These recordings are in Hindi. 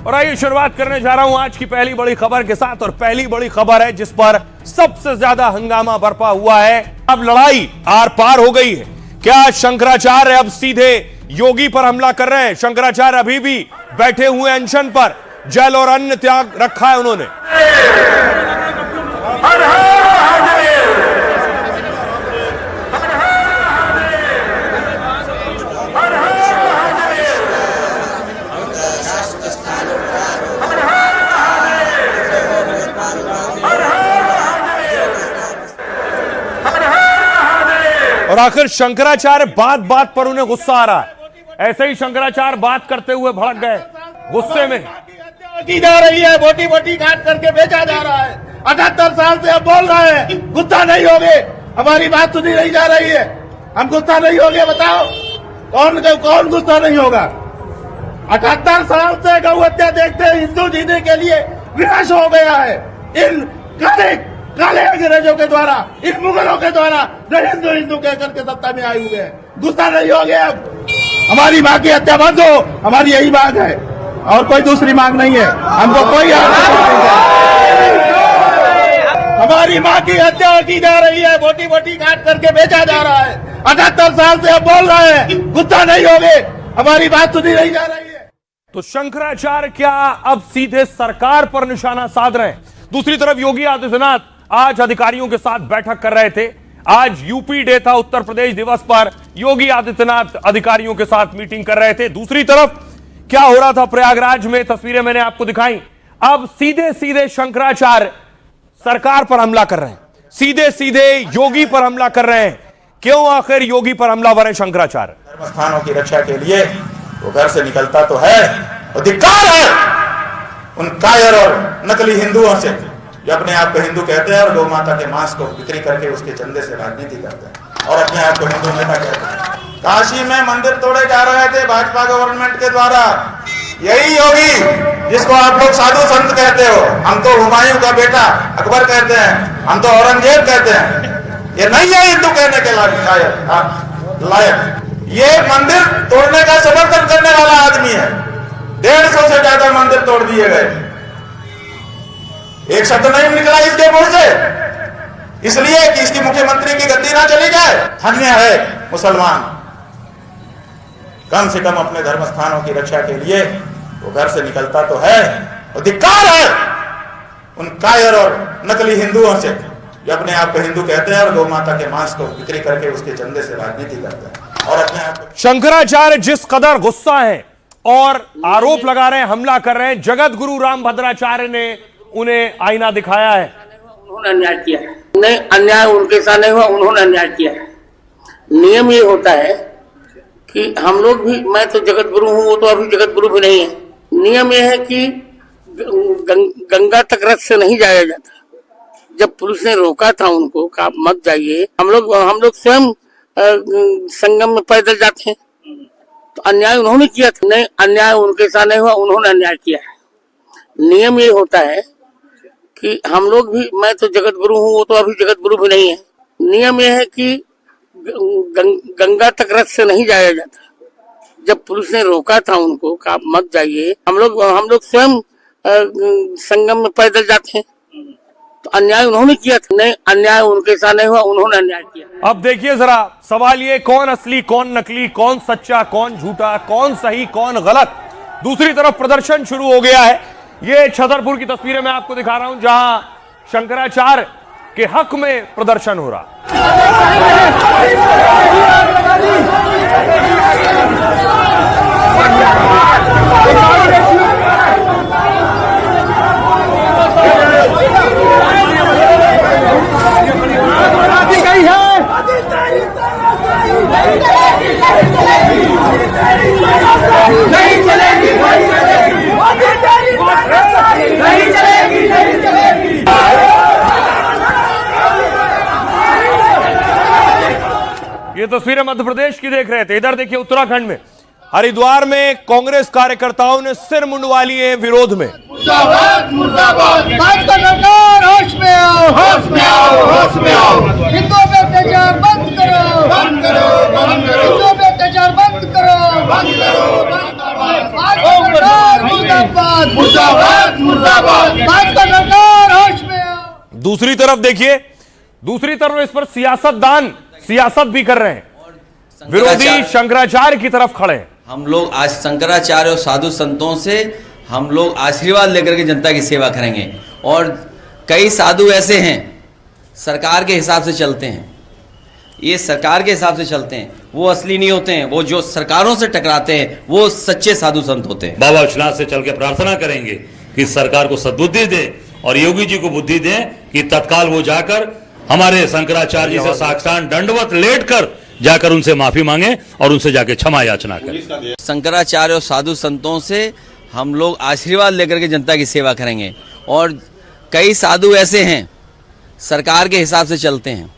और आइए शुरुआत करने जा रहा हूं आज की पहली बड़ी खबर के साथ। और पहली बड़ी खबर है जिस पर सबसे ज्यादा हंगामा बरपा हुआ है। अब लड़ाई आर पार हो गई है। क्या शंकराचार्य अब सीधे योगी पर हमला कर रहे हैं? शंकराचार्य अभी भी बैठे हुए अनशन पर, जल और अन्न त्याग रखा है उन्होंने। और आखिर शंकराचार्य बात बात पर उन्हें गुस्सा आ रहा है। ऐसे ही शंकराचार्य बात करते हुए भड़क गए गुस्से में। की जा रही है, बोटी बोटी काट करके बेचा जा रहा है। 78 साल से अब बोल रहे हैं, गुस्सा नहीं होगे? हमारी बात सुनी नहीं जा रही है, हम गुस्सा नहीं होगे? बताओ कौन गुस्सा नहीं होगा? 78 साल से गौ हत्या देखते हिंदू जीने के लिए विनाश हो गया है। इन काले अंग्रेजों के द्वारा, इन मुगलों के द्वारा जो हिंदू कहकर के सत्ता में आए हुए हैं। गुस्सा नहीं हो गया? अब हमारी माँ की हत्या बंद हो, हमारी यही मांग है और कोई दूसरी मांग नहीं है। हमको कोई हमारी माँ की हत्या की जा रही है, बोटी बोटी काट करके बेचा जा रहा है। 78 साल से अब बोल रहे हैं, गुस्सा नहीं होगे? हमारी बात सुनी नहीं जा रही है। तो शंकराचार्य क्या अब सीधे सरकार पर निशाना साध रहे हैं? दूसरी तरफ योगी आदित्यनाथ आज अधिकारियों के साथ बैठक कर रहे थे। आज यूपी डे था, उत्तर प्रदेश दिवस पर योगी आदित्यनाथ अधिकारियों के साथ मीटिंग कर रहे थे। दूसरी तरफ क्या हो रहा था प्रयागराज में, तस्वीरें मैंने आपको दिखाई। अब सीधे सीधे शंकराचार्य सरकार पर हमला कर रहे हैं, सीधे सीधे योगी पर हमला कर रहे हैं। क्यों आखिर योगी पर हमलावर है शंकराचार्य? धर्म स्थानों की रक्षा के लिए वो घर से निकलता तो है, और धिक्कार है उन कायर और नकली हिंदुओं से जो अपने आप को हिंदू कहते हैं और गौ माता के मांस को बिक्री करके उसके चंदे से राजनीति करते हैं और अपने आप को हिंदू नेता कहते हैं। काशी में मंदिर तोड़े जा रहे थे भाजपा गवर्नमेंट के द्वारा। यही योगी जिसको आप लोग साधु संत कहते हो, हम तो हुमायूं का बेटा अकबर कहते हैं, हम तो औरंगजेब कहते हैं, ये नहीं है हिंदू कहने के लायक। ये मंदिर तोड़ने का समर्थन करने वाला आदमी है। 150 से ज्यादा मंदिर तोड़ दिए गए, एक शब्द नहीं निकला इसके मुंह से, इसलिए कि इसकी मुख्यमंत्री की गद्दी ना चली जाए। धन्य है मुसलमान, कम से कम अपने धर्म स्थानों की रक्षा के लिए वो घर से निकलता तो है, और धिक्कार है उन कायर और नकली हिंदुओं से जो अपने आप को हिंदू कहते हैं और गौ माता के मांस को बिक्री करके उसके चंदे से राजनीति करते हैं और अपने आप को। शंकराचार्य जिस कदर गुस्सा है और आरोप लगा रहे हैं, हमला कर रहे हैं, जगत गुरु रामभद्राचार्य ने उन्हें आईना दिखाया है। उन्होंने अन्याय किया है, नहीं अन्याय उनके साथ नहीं हुआ, उन्होंने अन्याय किया है। नियम ये होता है कि हम लोग भी, मैं तो जगत गुरु हूँ, वो तो अभी जगत गुरु भी नहीं है। नियम ये है कि गंगा तक रथ से नहीं जाया जाता। जब पुलिस ने रोका था उनको, कहा मत जाइए, हम लोग स्वयं संगम में पैदल जाते हैं। तो अन्याय उन्होंने किया था, नहीं अन्याय उनके साथ नहीं हुआ, उन्होंने अन्याय किया है। नियम ये होता है कि हम लोग भी, मैं तो जगत गुरु हूँ, वो तो अभी जगत गुरु भी नहीं है। नियम यह है कि गंगा तक रथ से नहीं जाया जाता। जब पुलिस ने रोका था उनको, कहा मत जाइए, हम लोग स्वयं संगम में पैदल जाते हैं। तो अन्याय उन्होंने किया था, नहीं अन्याय उनके साथ नहीं हुआ, उन्होंने अन्याय किया। अब देखिए जरा, सवाल ये कौन असली कौन नकली, कौन सच्चा कौन झूठा, कौन सही कौन गलत। दूसरी तरफ प्रदर्शन शुरू हो गया है। ये छतरपुर की तस्वीरें मैं आपको दिखा रहा हूं जहां शंकराचार्य के हक में प्रदर्शन हो रहा। ये तस्वीरें मध्य प्रदेश की देख रहे थे। इधर देखिए उत्तराखंड में हरिद्वार में कांग्रेस कार्यकर्ताओं ने सिर मुंडवा लिए विरोध में। मुर्दाबाद मुर्दाबाद, भाजपा सरकार होश में आओ, होश में आओ, होश में आओ। हिंदुओं पे अत्याचार बंद करो, बंद करो, बंद करो। हिंदुओं पे अत्याचार बंद करो, बंद करो, बंद करो। भाजपा सरकार मुर्दाबाद मुर्दाबाद भाजपा सरकार होश में आओ। दूसरी तरफ देखिए, दूसरी तरफ इस पर सियासतदान सियासत भी कर रहे हैं, विरोधी शंकराचार्य की तरफ खड़े हैं। हम लोग आज शंकराचार्य और साधु संतों से हम लोग आशीर्वाद लेकर के जनता की सेवा करेंगे। और कई साधु ऐसे हैं सरकार के हिसाब से चलते हैं, ये सरकार के हिसाब से चलते हैं, वो असली नहीं होते हैं। वो जो सरकारों से टकराते हैं वो सच्चे साधु संत होते हैं। बाबा विश्वनाथ से चल के प्रार्थना करेंगे कि सरकार को सद्बुद्धि दे और योगी जी को बुद्धि दें कि तत्काल वो जाकर हमारे शंकराचार्य जी से साक्षात दंडवत लेट कर जाकर उनसे माफी मांगे और उनसे जाके क्षमा याचना करें। शंकराचार्य और साधु संतों से हम लोग आशीर्वाद लेकर के जनता की सेवा करेंगे। और कई साधु ऐसे हैं सरकार के हिसाब से चलते हैं,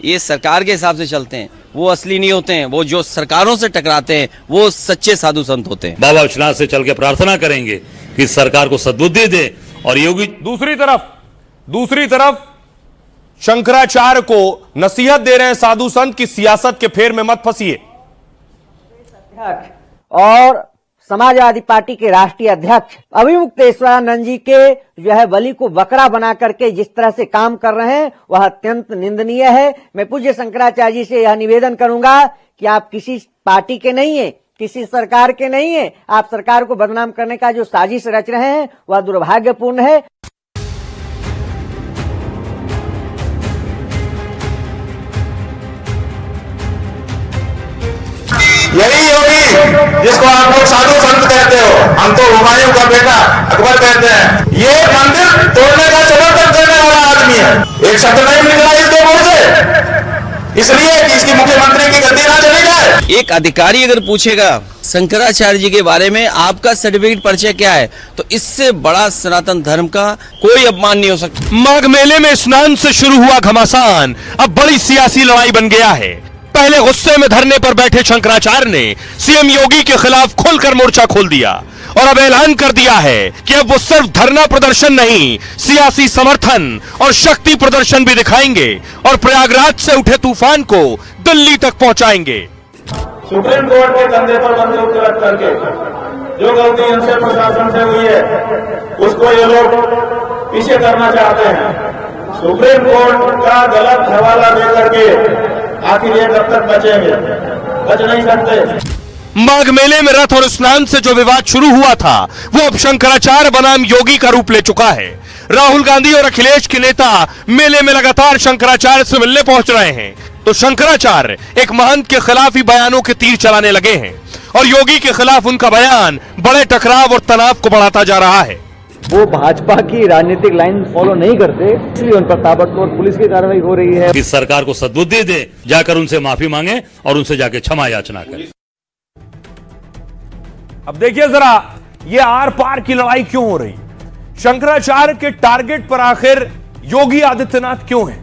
ये सरकार के हिसाब से चलते हैं, वो असली नहीं होते हैं। वो जो सरकारों से टकराते हैं वो सच्चे साधु संत होते हैं। बाबा विश्वनाथ से चल के प्रार्थना करेंगे कि सरकार को सद्बुद्धि दे और योगी। दूसरी तरफ शंकराचार्य को नसीहत दे रहे हैं साधु संत की सियासत के फेर में मत फंसिए। और समाजवादी पार्टी के राष्ट्रीय अध्यक्ष अभिमुक्तेश्वरानंद जी के जो है बलि को बकरा बना करके जिस तरह से काम कर रहे हैं वह अत्यंत निंदनीय है। मैं पूज्य शंकराचार्य जी से यह निवेदन करूंगा कि आप किसी पार्टी के नहीं है, किसी सरकार के नहीं है, आप सरकार को बदनाम करने का जो साजिश रच रहे हैं वह दुर्भाग्यपूर्ण है। यही योगी जिसको आप लोग साधु संत कहते हो, हम तो हुमायूं का बेटा अकबर कहते हैं, ये मंदिर तोड़ने का समर्थन करने वाला आदमी है। एक शब्द नहीं निकला इसके मुंह से, इसलिए कि इसकी मुख्यमंत्री की गद्दी ना चली जाए। एक अधिकारी अगर पूछेगा शंकराचार्य जी के बारे में आपका सर्टिफिकेट परिचय क्या है, तो इससे बड़ा सनातन धर्म का कोई अपमान नहीं हो सकता। माघ मेले में स्नान से शुरू हुआ घमासान अब बड़ी सियासी लड़ाई बन गया है। पहले गुस्से में धरने पर बैठे शंकराचार्य ने सीएम योगी के खिलाफ खुलकर मोर्चा खोल दिया और अब ऐलान कर दिया है कि अब वो सिर्फ धरना प्रदर्शन नहीं, सियासी समर्थन और शक्ति प्रदर्शन भी दिखाएंगे और प्रयागराज से उठे तूफान को दिल्ली तक पहुंचाएंगे। सुप्रीम कोर्ट के कंधे पर बंदूक रख करके जो गलती इनसे प्रशासन से हुई है उसको ये लोग पीछे करना चाहते हैं। सुप्रीम कोर्ट का गलत हवाला दे करके आखिर ये कब तक बचेंगे? बच नहीं सकते। माघ मेले में रथ और स्नान से जो विवाद शुरू हुआ था वो अब शंकराचार्य बनाम योगी का रूप ले चुका है। राहुल गांधी और अखिलेश के नेता मेले में लगातार शंकराचार्य से मिलने पहुंच रहे हैं, तो शंकराचार्य एक महंत के खिलाफ ही बयानों के तीर चलाने लगे हैं और योगी के खिलाफ उनका बयान बड़े टकराव और तनाव को बढ़ाता जा रहा है। वो भाजपा की राजनीतिक लाइन फॉलो नहीं करते, इसलिए उन पर ताबड़तोड़ पुलिस की कार्रवाई हो रही है। कि सरकार को सद्बुद्धि दे, जाकर उनसे माफी मांगे और उनसे जाके क्षमा याचना करें। अब देखिए जरा ये आर पार की लड़ाई क्यों हो रही, शंकराचार्य के टारगेट पर आखिर योगी आदित्यनाथ क्यों है।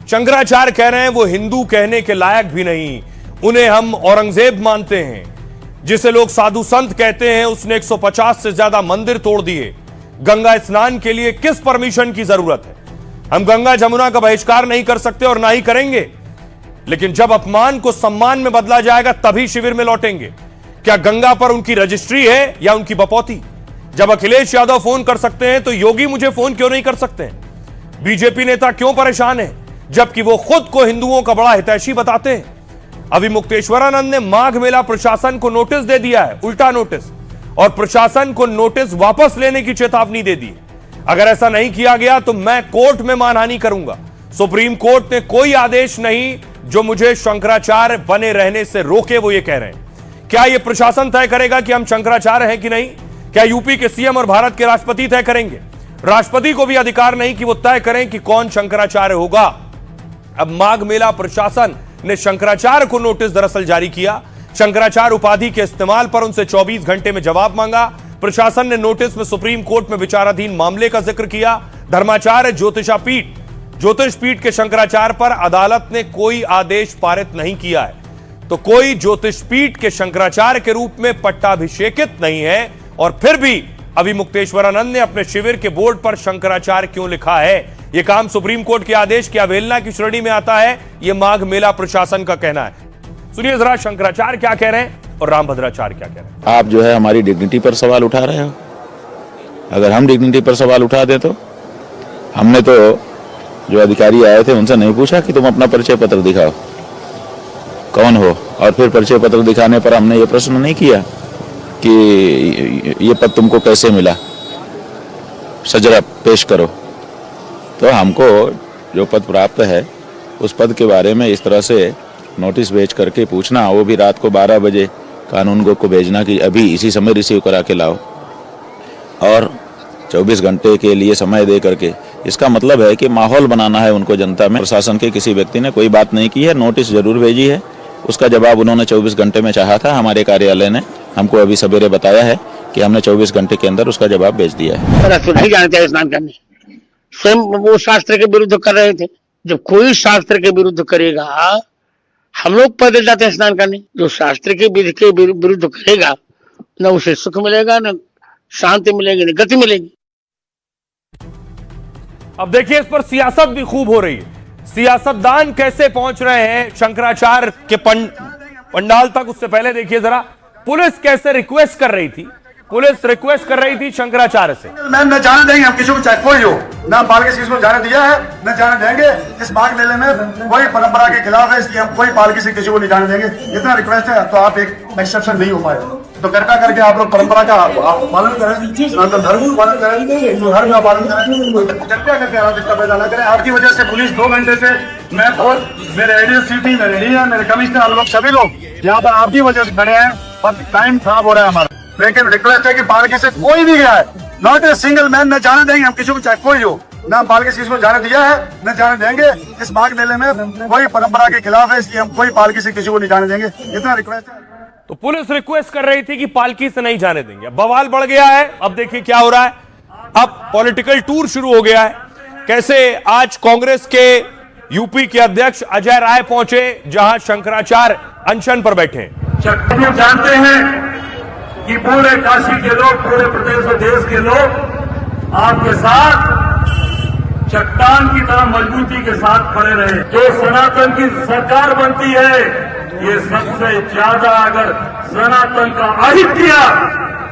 शंकराचार्य कह रहे हैं वो हिंदू कहने के लायक भी नहीं, उन्हें हम औरंगजेब मानते हैं। जिसे लोग साधु संत कहते हैं उसने 150 से ज्यादा मंदिर तोड़ दिए। गंगा स्नान के लिए किस परमिशन की जरूरत है? हम गंगा जमुना का बहिष्कार नहीं कर सकते और ना ही करेंगे, लेकिन जब अपमान को सम्मान में बदला जाएगा तभी शिविर में लौटेंगे। क्या गंगा पर उनकी रजिस्ट्री है या उनकी बपौती? जब अखिलेश यादव फोन कर सकते हैं तो योगी मुझे फोन क्यों नहीं कर सकते हैं? बीजेपी नेता क्यों परेशान है जबकि वो खुद को हिंदुओं का बड़ा हितैषी बताते हैं? अभिमुक्तेश्वरानंद ने माघ मेला प्रशासन को नोटिस दे दिया है, उल्टा नोटिस, और प्रशासन को नोटिस वापस लेने की चेतावनी दे दी। अगर ऐसा नहीं किया गया तो मैं कोर्ट में मानहानि करूंगा। सुप्रीम कोर्ट ने कोई आदेश नहीं जो मुझे शंकराचार्य बने रहने से रोके, वो ये कह रहे हैं। क्या यह प्रशासन तय करेगा कि हम शंकराचार्य हैं कि नहीं? क्या यूपी के सीएम और भारत के राष्ट्रपति तय करेंगे? राष्ट्रपति को भी अधिकार नहीं कि वो तय करें कि कौन शंकराचार्य होगा। अब माघ मेला प्रशासन ने शंकराचार्य को नोटिस दरअसल जारी किया। शंकराचार्य उपाधि के इस्तेमाल पर उनसे 24 घंटे में जवाब मांगा। प्रशासन ने नोटिस में सुप्रीम कोर्ट में विचाराधीन मामले का जिक्र किया। धर्माचार्य ज्योतिष पीठ के शंकराचार्य पर अदालत ने कोई आदेश पारित नहीं किया है, तो कोई ज्योतिष पीठ के शंकराचार्य के रूप में पट्टाभिषेकित नहीं है। और फिर भी अभिमुक्तेश्वरानंद ने अपने शिविर के बोर्ड पर शंकराचार्य क्यों लिखा है? यह काम सुप्रीम कोर्ट के आदेश की अवहेलना की श्रेणी में आता है, यह माघ मेला प्रशासन का कहना है। सुनिए जरा शंकराचार्य क्या कह रहे हैं और रामभद्राचार्य क्या कह रहे हैं। आप जो है हमारी डिग्निटी पर सवाल उठा रहे हो। अगर हम डिग्निटी पर सवाल उठा दे तो हमने तो जो अधिकारी आए थे उनसे नहीं पूछा कि तुम अपना परिचय पत्र दिखाओ, कौन हो, और फिर परिचय पत्र दिखाने पर हमने ये प्रश्न नहीं किया कि ये पद तुमको कैसे मिला, सजरा पेश करो। तो हमको जो पद प्राप्त है उस पद के बारे में इस तरह से नोटिस भेज करके पूछना, वो भी रात को 12 बजे कानून गो को भेजना कि अभी इसी समय रिसीव करा के लाओ, और 24 घंटे के लिए समय दे करके, इसका मतलब है कि माहौल बनाना है उनको जनता में। प्रशासन के किसी व्यक्ति ने कोई बात नहीं की है, नोटिस जरूर भेजी है, उसका जवाब उन्होंने 24 घंटे में चाहा था। हमारे कार्यालय ने हमको अभी सवेरे बताया है कि हमने 24 घंटे के अंदर उसका जवाब भेज दिया है। नहीं जानते हैं स्नान करने, स्वयं वो शास्त्र के विरुद्ध कर रहे थे। जब कोई शास्त्र के विरुद्ध करेगा, हम लोग पैदल जाते हैं स्नान करने। जो शास्त्र के विधि के विरुद्ध करेगा, न उसे सुख मिलेगा, न शांति मिलेगी, न गति मिलेगी। अब देखिए, इस पर सियासत भी खूब हो रही है। सियासतदान कैसे पहुंच रहे हैं शंकराचार्य के पंडाल तक। उससे पहले देखिए जरा, पुलिस कैसे रिक्वेस्ट कर रही थी। पुलिस रिक्वेस्ट कर रही थी शंकराचार्य से, मैम न जाने देंगे हम किसी को, चाहे कोई हो, ना पालकी से किसी को जाने दिया है, न जाने देंगे। इस बाग मेले में कोई परंपरा के खिलाफ है, इसलिए हम कोई पालकी से किसी को नहीं जाने देंगे। इतना रिक्वेस्ट है, तो आप एक एक्सेप्शन नहीं हो पाए, तो कृपया करके आप लोग परंपरा का आप पालन करें, सनातन धर्म का पालन करें, हिंदू धर्म का पालन करें। कृपया करके आप इसका पैदा न करें। आपकी वजह से पुलिस 2 घंटे से, मैं और मेरे एडीएसपी, मेरे डीएम, मेरे कमिश्नर, लोग सभी लोग यहाँ पर आपकी वजह से खड़े हैं, पर टाइम खराब हो रहा है हमारा। लेकिन रिक्वेस्ट है कि पालकी से कोई भी गया है, नॉट ए सिंगल मैन, न जाने देंगे हम किसी को, चाहे कोई हो, ना पालकी से किसी को जाने दिया है, न जाने देंगे। इस बाग मेले में कोई परंपरा के खिलाफ है, इसलिए हम कोई पालकी से किसी को नहीं जाने देंगे। इतना रिक्वेस्ट है। तो पुलिस रिक्वेस्ट कर रही थी कि पालकी से नहीं जाने देंगे। बवाल बढ़ गया है। अब देखिए क्या हो रहा है। अब पॉलिटिकल टूर शुरू हो गया है। कैसे आज कांग्रेस के यूपी के अध्यक्ष अजय राय पहुंचे, जहां शंकराचार्य अनशन पर बैठे हैं। जानते हैं कि पूरे काशी के लोग, पूरे प्रदेश और देश के लोग आपके साथ चट्टान की तरह मजबूती के साथ खड़े रहे। जो सनातन की सरकार बनती है, ये सबसे ज्यादा अगर सनातन का अहित किया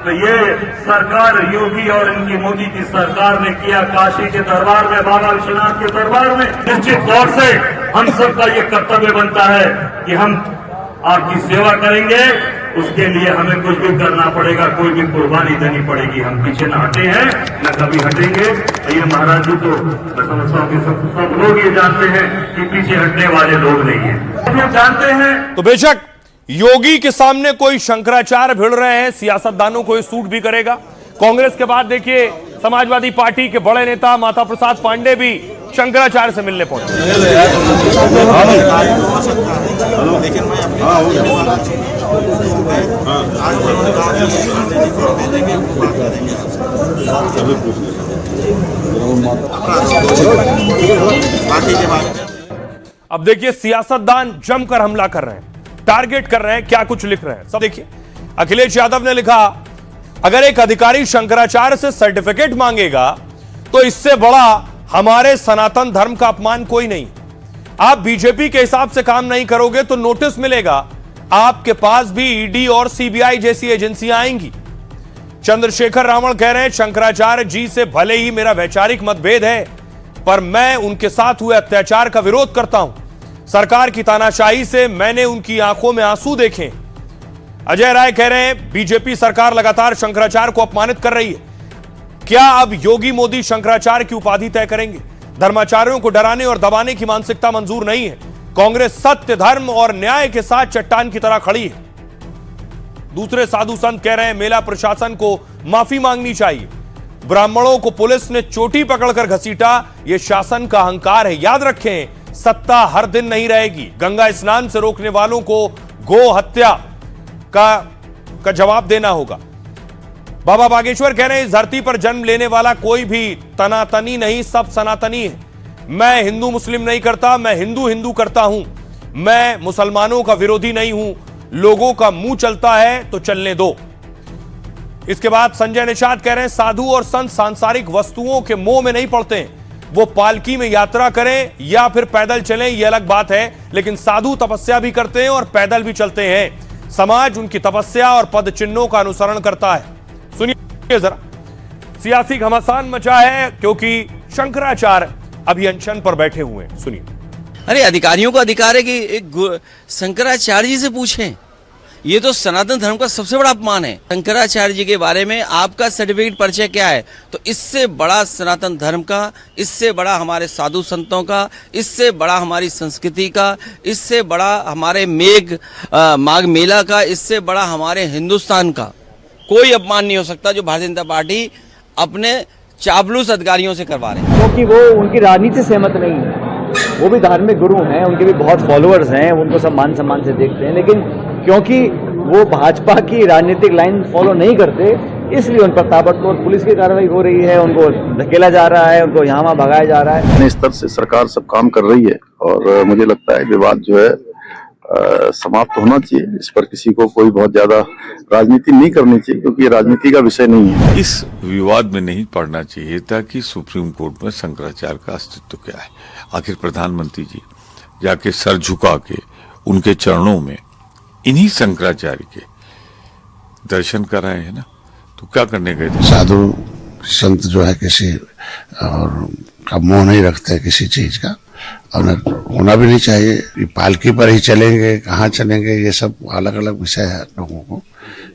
तो ये सरकार योगी और इनकी मोदी की सरकार ने किया। काशी के दरबार में, बाबा विश्वनाथ के दरबार में निश्चित तौर से हम सबका ये कर्तव्य बनता है कि हम आपकी सेवा करेंगे। उसके लिए हमें कुछ भी करना पड़ेगा, कोई भी कुर्बानी देनी पड़ेगी। हम पीछे न हटे हैं, न कभी हटेंगे। ये महाराज जी को मैं समझता हूँ कि सब लोग ये जानते हैं कि पीछे हटने वाले लोग नहीं है, हम जानते हैं। तो बेशक योगी के सामने कोई शंकराचार्य भिड़ रहे हैं, सियासतदानों को ये सूट भी करेगा। कांग्रेस के बाद देखिए समाजवादी पार्टी के बड़े नेता माता प्रसाद पांडे भी शंकराचार्य से मिलने पहुंचे। अब देखिए सियासतदान जमकर हमला कर रहे हैं, टारगेट कर रहे हैं, क्या कुछ लिख रहे हैं सब देखिए। अखिलेश यादव ने लिखा, अगर एक अधिकारी शंकराचार्य से सर्टिफिकेट मांगेगा तो इससे बड़ा हमारे सनातन धर्म का अपमान कोई नहीं। आप बीजेपी के हिसाब से काम नहीं करोगे तो नोटिस मिलेगा, आपके पास भी ईडी और सीबीआई जैसी एजेंसियां आएंगी। चंद्रशेखर रावण कह रहे हैं, शंकराचार्य जी से भले ही मेरा वैचारिक मतभेद है, पर मैं उनके साथ हुए अत्याचार का विरोध करता हूं। सरकार की तानाशाही से मैंने उनकी आंखों में आंसू देखे। अजय राय कह रहे हैं, बीजेपी सरकार लगातार शंकराचार्य को अपमानित कर रही है। क्या अब योगी मोदी शंकराचार्य की उपाधि तय करेंगे? धर्माचार्यों को डराने और दबाने की मानसिकता मंजूर नहीं है। कांग्रेस सत्य, धर्म और न्याय के साथ चट्टान की तरह खड़ी है। दूसरे साधु संत कह रहे हैं, मेला प्रशासन को माफी मांगनी चाहिए। ब्राह्मणों को पुलिस ने चोटी पकड़कर घसीटा, यह शासन का अहंकार है। याद रखें, सत्ता हर दिन नहीं रहेगी। गंगा स्नान से रोकने वालों को गो हत्या का जवाब देना होगा। बाबा बागेश्वर कह रहे हैं, इस धरती पर जन्म लेने वाला कोई भी तनातनी नहीं, सब सनातनी है। मैं हिंदू मुस्लिम नहीं करता, मैं हिंदू हिंदू करता हूं। मैं मुसलमानों का विरोधी नहीं हूं। लोगों का मुंह चलता है तो चलने दो। इसके बाद संजय निषाद कह रहे हैं, साधु और संत सांसारिक वस्तुओं के मोह में नहीं पड़ते हैं। वो पालकी में यात्रा करें या फिर पैदल चलें, यह अलग बात है, लेकिन साधु तपस्या भी करते हैं और पैदल भी चलते हैं। समाज उनकी तपस्या और पद चिन्हों का अनुसरण करता है। सुनिए जरा, सियासी घमासान मचा है क्योंकि शंकराचार्य अभी अनशन पर बैठे हुए हैं। सुनिए। अरे अधिकारियों को अधिकार है कि एक शंकराचार्य जी से पूछें। ये तो सनातन धर्म का सबसे बड़ा अपमान है। शंकराचार्य जी के बारे में आपका सर्टिफिकेट परिचय क्या है? तो इससे बड़ा सनातन धर्म का, इससे बड़ा हमारे साधु संतों का, इससे बड़ा हमारी संस्कृति का, इससे बड़ा हमारे माघ मेला का, इससे बड़ा हमारे हिंदुस्तान का कोई अपमान नहीं हो सकता जो भारतीय जनता पार्टी अपने चापलूस अधिकारियों से करवा रहे हैं। क्योंकि वो उनकी राजनीति से सहमत नहीं है। वो भी धार्मिक गुरु हैं, उनके भी बहुत फॉलोअर्स हैं, उनको सब मान सम्मान से देखते हैं, लेकिन क्योंकि वो भाजपा की राजनीतिक लाइन फॉलो नहीं करते, इसलिए उन पर ताबड़तोड़ पुलिस की कार्रवाई हो रही है, उनको धकेला जा रहा है, उनको यहाँ वहाँ भगाया जा रहा है। अपने स्तर से सरकार सब काम कर रही है और मुझे लगता है विवाद जो है समाप्त होना चाहिए। इस पर किसी को कोई बहुत ज्यादा राजनीति नहीं करनी चाहिए, क्योंकि ये राजनीति का विषय नहीं है। इस विवाद में नहीं पड़ना चाहिए था कि सुप्रीम कोर्ट में शंकराचार्य का अस्तित्व क्या है। आखिर प्रधानमंत्री जी जाके सर झुका के उनके चरणों में इन्हीं शंकराचार्य के दर्शन कर रहे हैं ना, तो क्या करने गए थे? साधु संत जो है किसी और का मोह नहीं रखते किसी चीज का, और होना भी नहीं चाहिए। पालकी पर ही चलेंगे, कहाँ चलेंगे, ये सब अलग अलग विषय है लोगों को।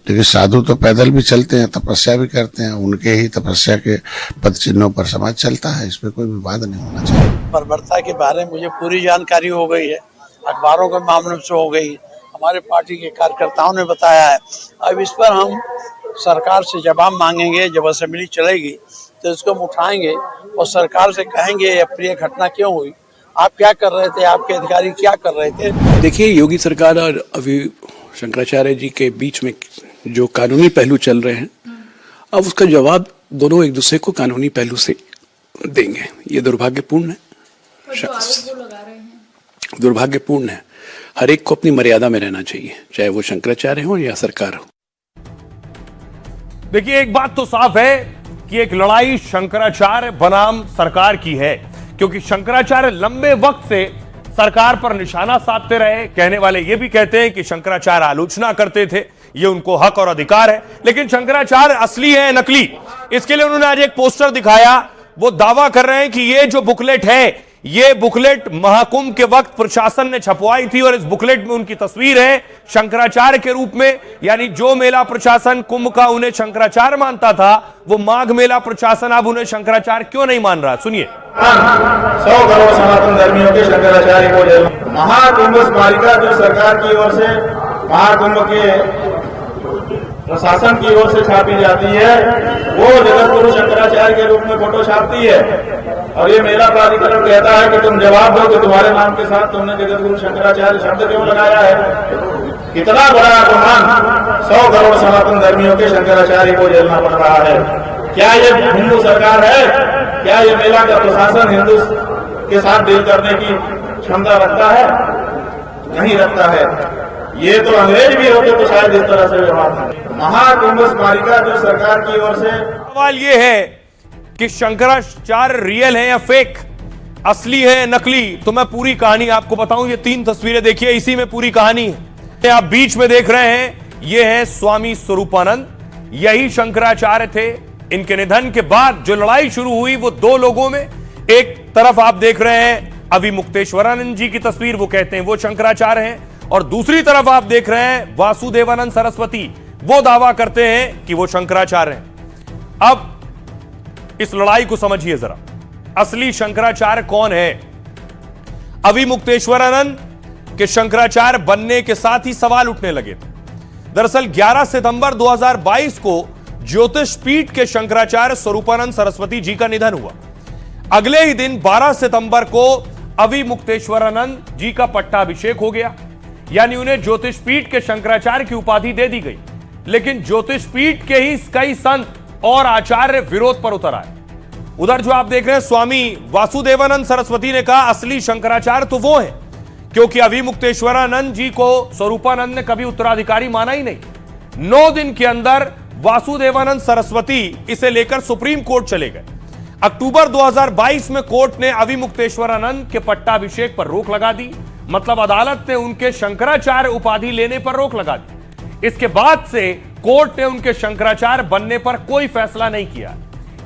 लेकिन साधु तो पैदल भी चलते हैं, तपस्या भी करते हैं, उनके ही तपस्या के पद चिन्हों पर समाज चलता है। इसमें कोई विवाद नहीं होना चाहिए। बर्बरता के बारे में मुझे पूरी जानकारी हो गई है, अखबारों के मामले से हो गई, हमारे पार्टी के कार्यकर्ताओं ने बताया है। अब इस पर हम सरकार से जवाब मांगेंगे। जब असेंबली चलेगी तो इसको हम उठाएंगे और सरकार से कहेंगे अप्रिय घटना क्यों हुई, आप क्या कर रहे थे, आपके अधिकारी क्या कर रहे थे। देखिए, योगी सरकार और अभी शंकराचार्य जी के बीच में जो कानूनी पहलू चल रहे हैं, अब उसका जवाब दोनों एक दूसरे को कानूनी पहलू से देंगे। ये दुर्भाग्यपूर्ण है, दुर्भाग्यपूर्ण है। हर एक को अपनी मर्यादा में रहना चाहिए, चाहे वो शंकराचार्य हो या सरकार हो। देखिए, एक बात तो साफ है कि एक लड़ाई शंकराचार्य बनाम सरकार की है, क्योंकि शंकराचार्य लंबे वक्त से सरकार पर निशाना साधते रहे। कहने वाले ये भी कहते हैं कि शंकराचार्य आलोचना करते थे, ये उनको हक और अधिकार है, लेकिन शंकराचार्य असली है नकली, इसके लिए उन्होंने आज एक पोस्टर दिखाया। वो दावा कर रहे हैं कि ये जो बुकलेट है, ये बुकलेट महाकुंभ के वक्त प्रशासन ने छपवाई थी और इस बुकलेट में उनकी तस्वीर है शंकराचार्य के रूप में। यानी जो मेला प्रशासन कुंभ का उन्हें शंकराचार्य मानता था, वो माघ मेला प्रशासन अब उन्हें शंकराचार्य क्यों नहीं मान रहा? सुनिए। 100 करोड़ सनातन धर्मियों के शंकराचार्य को जेल। महाकुंभ स्मारिका जो सरकार की ओर से महाकुंभ के प्रशासन की ओर से छापी जाती है, वो जगत गुरु शंकराचार्य के रूप में फोटो छापती है और ये मेला प्राधिकरण कहता है कि तुम जवाब दो कि तुम्हारे नाम के साथ तुमने जगत गुरु शंकराचार्य शब्द क्यों लगाया है। कितना बड़ा अपमान 100 करोड़ सनातन धर्मियों के शंकराचार्य को झेलना पड़ रहा है। क्या ये हिंदू सरकार है? क्या ये मेला का प्रशासन हिंदू के साथ डील करने की क्षमता रखता है? नहीं रखता है। ये तो अंग्रेज भी होते तो शायद इस तरह से व्यवहार था। महाकुंभ स्मारिका जो सरकार की ओर से। सवाल ये है कि शंकराचार्य रियल है या फेक, असली है नकली? तो मैं पूरी कहानी आपको बताऊं। ये 3 तस्वीरें देखिए, इसी में पूरी कहानी है। आप बीच में देख रहे हैं, ये है स्वामी स्वरूपानंद, यही शंकराचार्य थे। इनके निधन के बाद जो लड़ाई शुरू हुई वो 2 लोगों में। एक तरफ आप देख रहे हैं अविमुक्तेश्वरानंद जी की तस्वीर, वो कहते हैं वो शंकराचार्य हैं, और दूसरी तरफ आप देख रहे हैं वासुदेवानंद सरस्वती, वो दावा करते हैं कि वो शंकराचार्य हैं। अब इस लड़ाई को समझिए जरा, असली शंकराचार्य कौन है? अविमुक्तेश्वरानंद के शंकराचार्य बनने के साथ ही सवाल उठने लगे थे। दरअसल 11 सितंबर 2022 को ज्योतिष पीठ के शंकराचार्य स्वरूपानंद सरस्वती जी का निधन हुआ। अगले ही दिन 12 सितंबर को अविमुक्तेश्वरानंद जी का पट्टाभिषेक हो गया, यानी उन्हें ज्योतिष पीठ के शंकराचार्य की उपाधि दे दी गई। लेकिन ज्योतिष पीठ के ही कई संत और आचार्य विरोध पर उतर आए। उधर जो आप देख रहे हैं स्वामी वासुदेवानंद सरस्वती ने कहा असली शंकराचार्य तो वो है, क्योंकि अविमुक्तेश्वरानंद जी को स्वरूपानंद ने कभी उत्तराधिकारी माना ही नहीं। 9 दिन के अंदर वासुदेवानंद सरस्वती इसे लेकर सुप्रीम कोर्ट चले गए। अक्टूबर 2022 में कोर्ट ने अविमुक्तेश्वरानंद के पट्टाभिषेक पर रोक लगा दी, मतलब अदालत ने उनके शंकराचार्य उपाधि लेने पर रोक लगा दी। इसके बाद से कोर्ट ने उनके शंकराचार्य बनने पर कोई फैसला नहीं किया।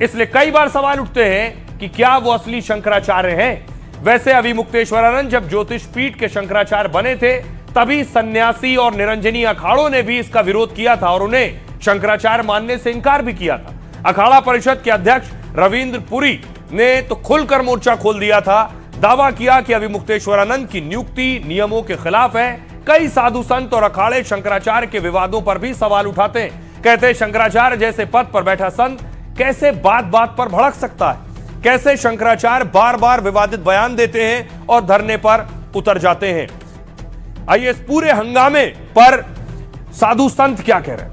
इसलिए कई बार सवाल उठते हैं कि क्या वो असली शंकराचार्य हैं। वैसे अभिमुक्तेश्वरानंद जब ज्योतिष पीठ के शंकराचार्य बने थे तभी सन्यासी और निरंजनी अखाड़ों ने भी इसका विरोध किया था और उन्हें शंकराचार्य मानने से इनकार भी किया था। अखाड़ा परिषद के अध्यक्ष रविंद्र पुरी ने तो खुलकर मोर्चा खोल दिया था, दावा किया कि अभिमुक्तेश्वरानंद की नियुक्ति नियमों के खिलाफ है। कई साधु संत और अखाड़े शंकराचार्य के विवादों पर भी सवाल उठाते हैं। कहते हैं शंकराचार्य जैसे पद पर बैठा संत कैसे बात बात पर भड़क सकता है, कैसे शंकराचार्य बार बार विवादित बयान देते हैं और धरने पर उतर जाते हैं। आइए इस पूरे हंगामे पर साधु संत क्या कह रहे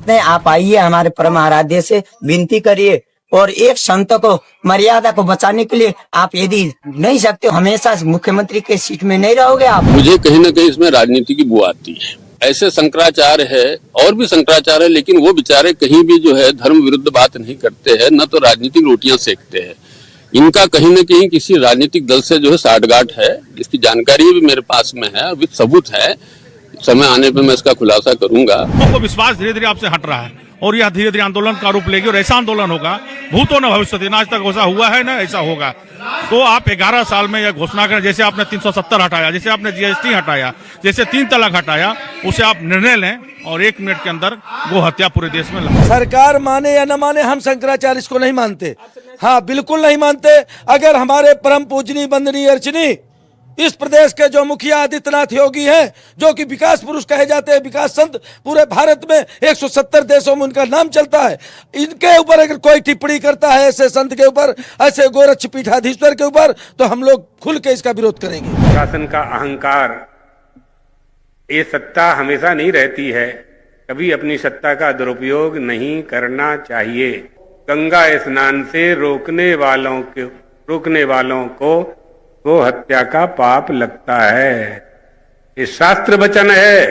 हैं। आप आइए, हमारे परम आराध्य से विनती करिए और एक संत को मर्यादा को बचाने के लिए आप यदि नहीं सकते हमेशा मुख्यमंत्री के सीट में नहीं रहोगे आप। मुझे कहीं ना कहीं इसमें राजनीति की बू आती है। ऐसे शंकराचार्य है और भी शंकराचार्य है, लेकिन वो बेचारे कहीं भी जो है धर्म विरुद्ध बात नहीं करते हैं, न तो राजनीतिक रोटियां सेकते हैं। इनका कहीं न कहीं किसी राजनीतिक दल से जो है साठगांठ है, जिसकी जानकारी भी मेरे पास में है, विद सबूत है। समय आने पे मैं इसका खुलासा करूंगा। को विश्वास धीरे धीरे आपसे हट रहा है और यह धीरे धीरे आंदोलन का रूप लेगी और ऐसा आंदोलन होगा भूतो न भविष्यति, ना आज तक ऐसा हुआ है ना ऐसा होगा। तो आप 11 साल में यह घोषणा करें, जैसे आपने 370 हटाया, जैसे आपने जीएसटी हटाया, जैसे 3 तलाक हटाया, उसे आप निर्णय लें और 1 मिनट के अंदर वो हत्या पूरे देश में लगे। सरकार माने या न माने, हम शंकराचार्य इसको नहीं मानते। हाँ, बिल्कुल नहीं मानते। अगर हमारे परम पूजनीय वंदनीय अर्चनीय इस प्रदेश के जो मुखिया आदित्यनाथ योगी हैं, जो कि विकास पुरुष कहे जाते हैं, विकास संत, पूरे भारत में 170 देशों में उनका नाम चलता है, इनके ऊपर अगर कोई टिप्पणी करता है ऐसे संत के ऊपर, ऐसे गोरक्ष पीठाधीश्वर के ऊपर, तो हम लोग खुल के इसका विरोध करेंगे। शासन का अहंकार, ये सत्ता हमेशा नहीं रहती है, कभी अपनी सत्ता का दुरुपयोग नहीं करना चाहिए। गंगा स्नान से रोकने वालों को वो हत्या का पाप लगता है। ये शास्त्र वचन है,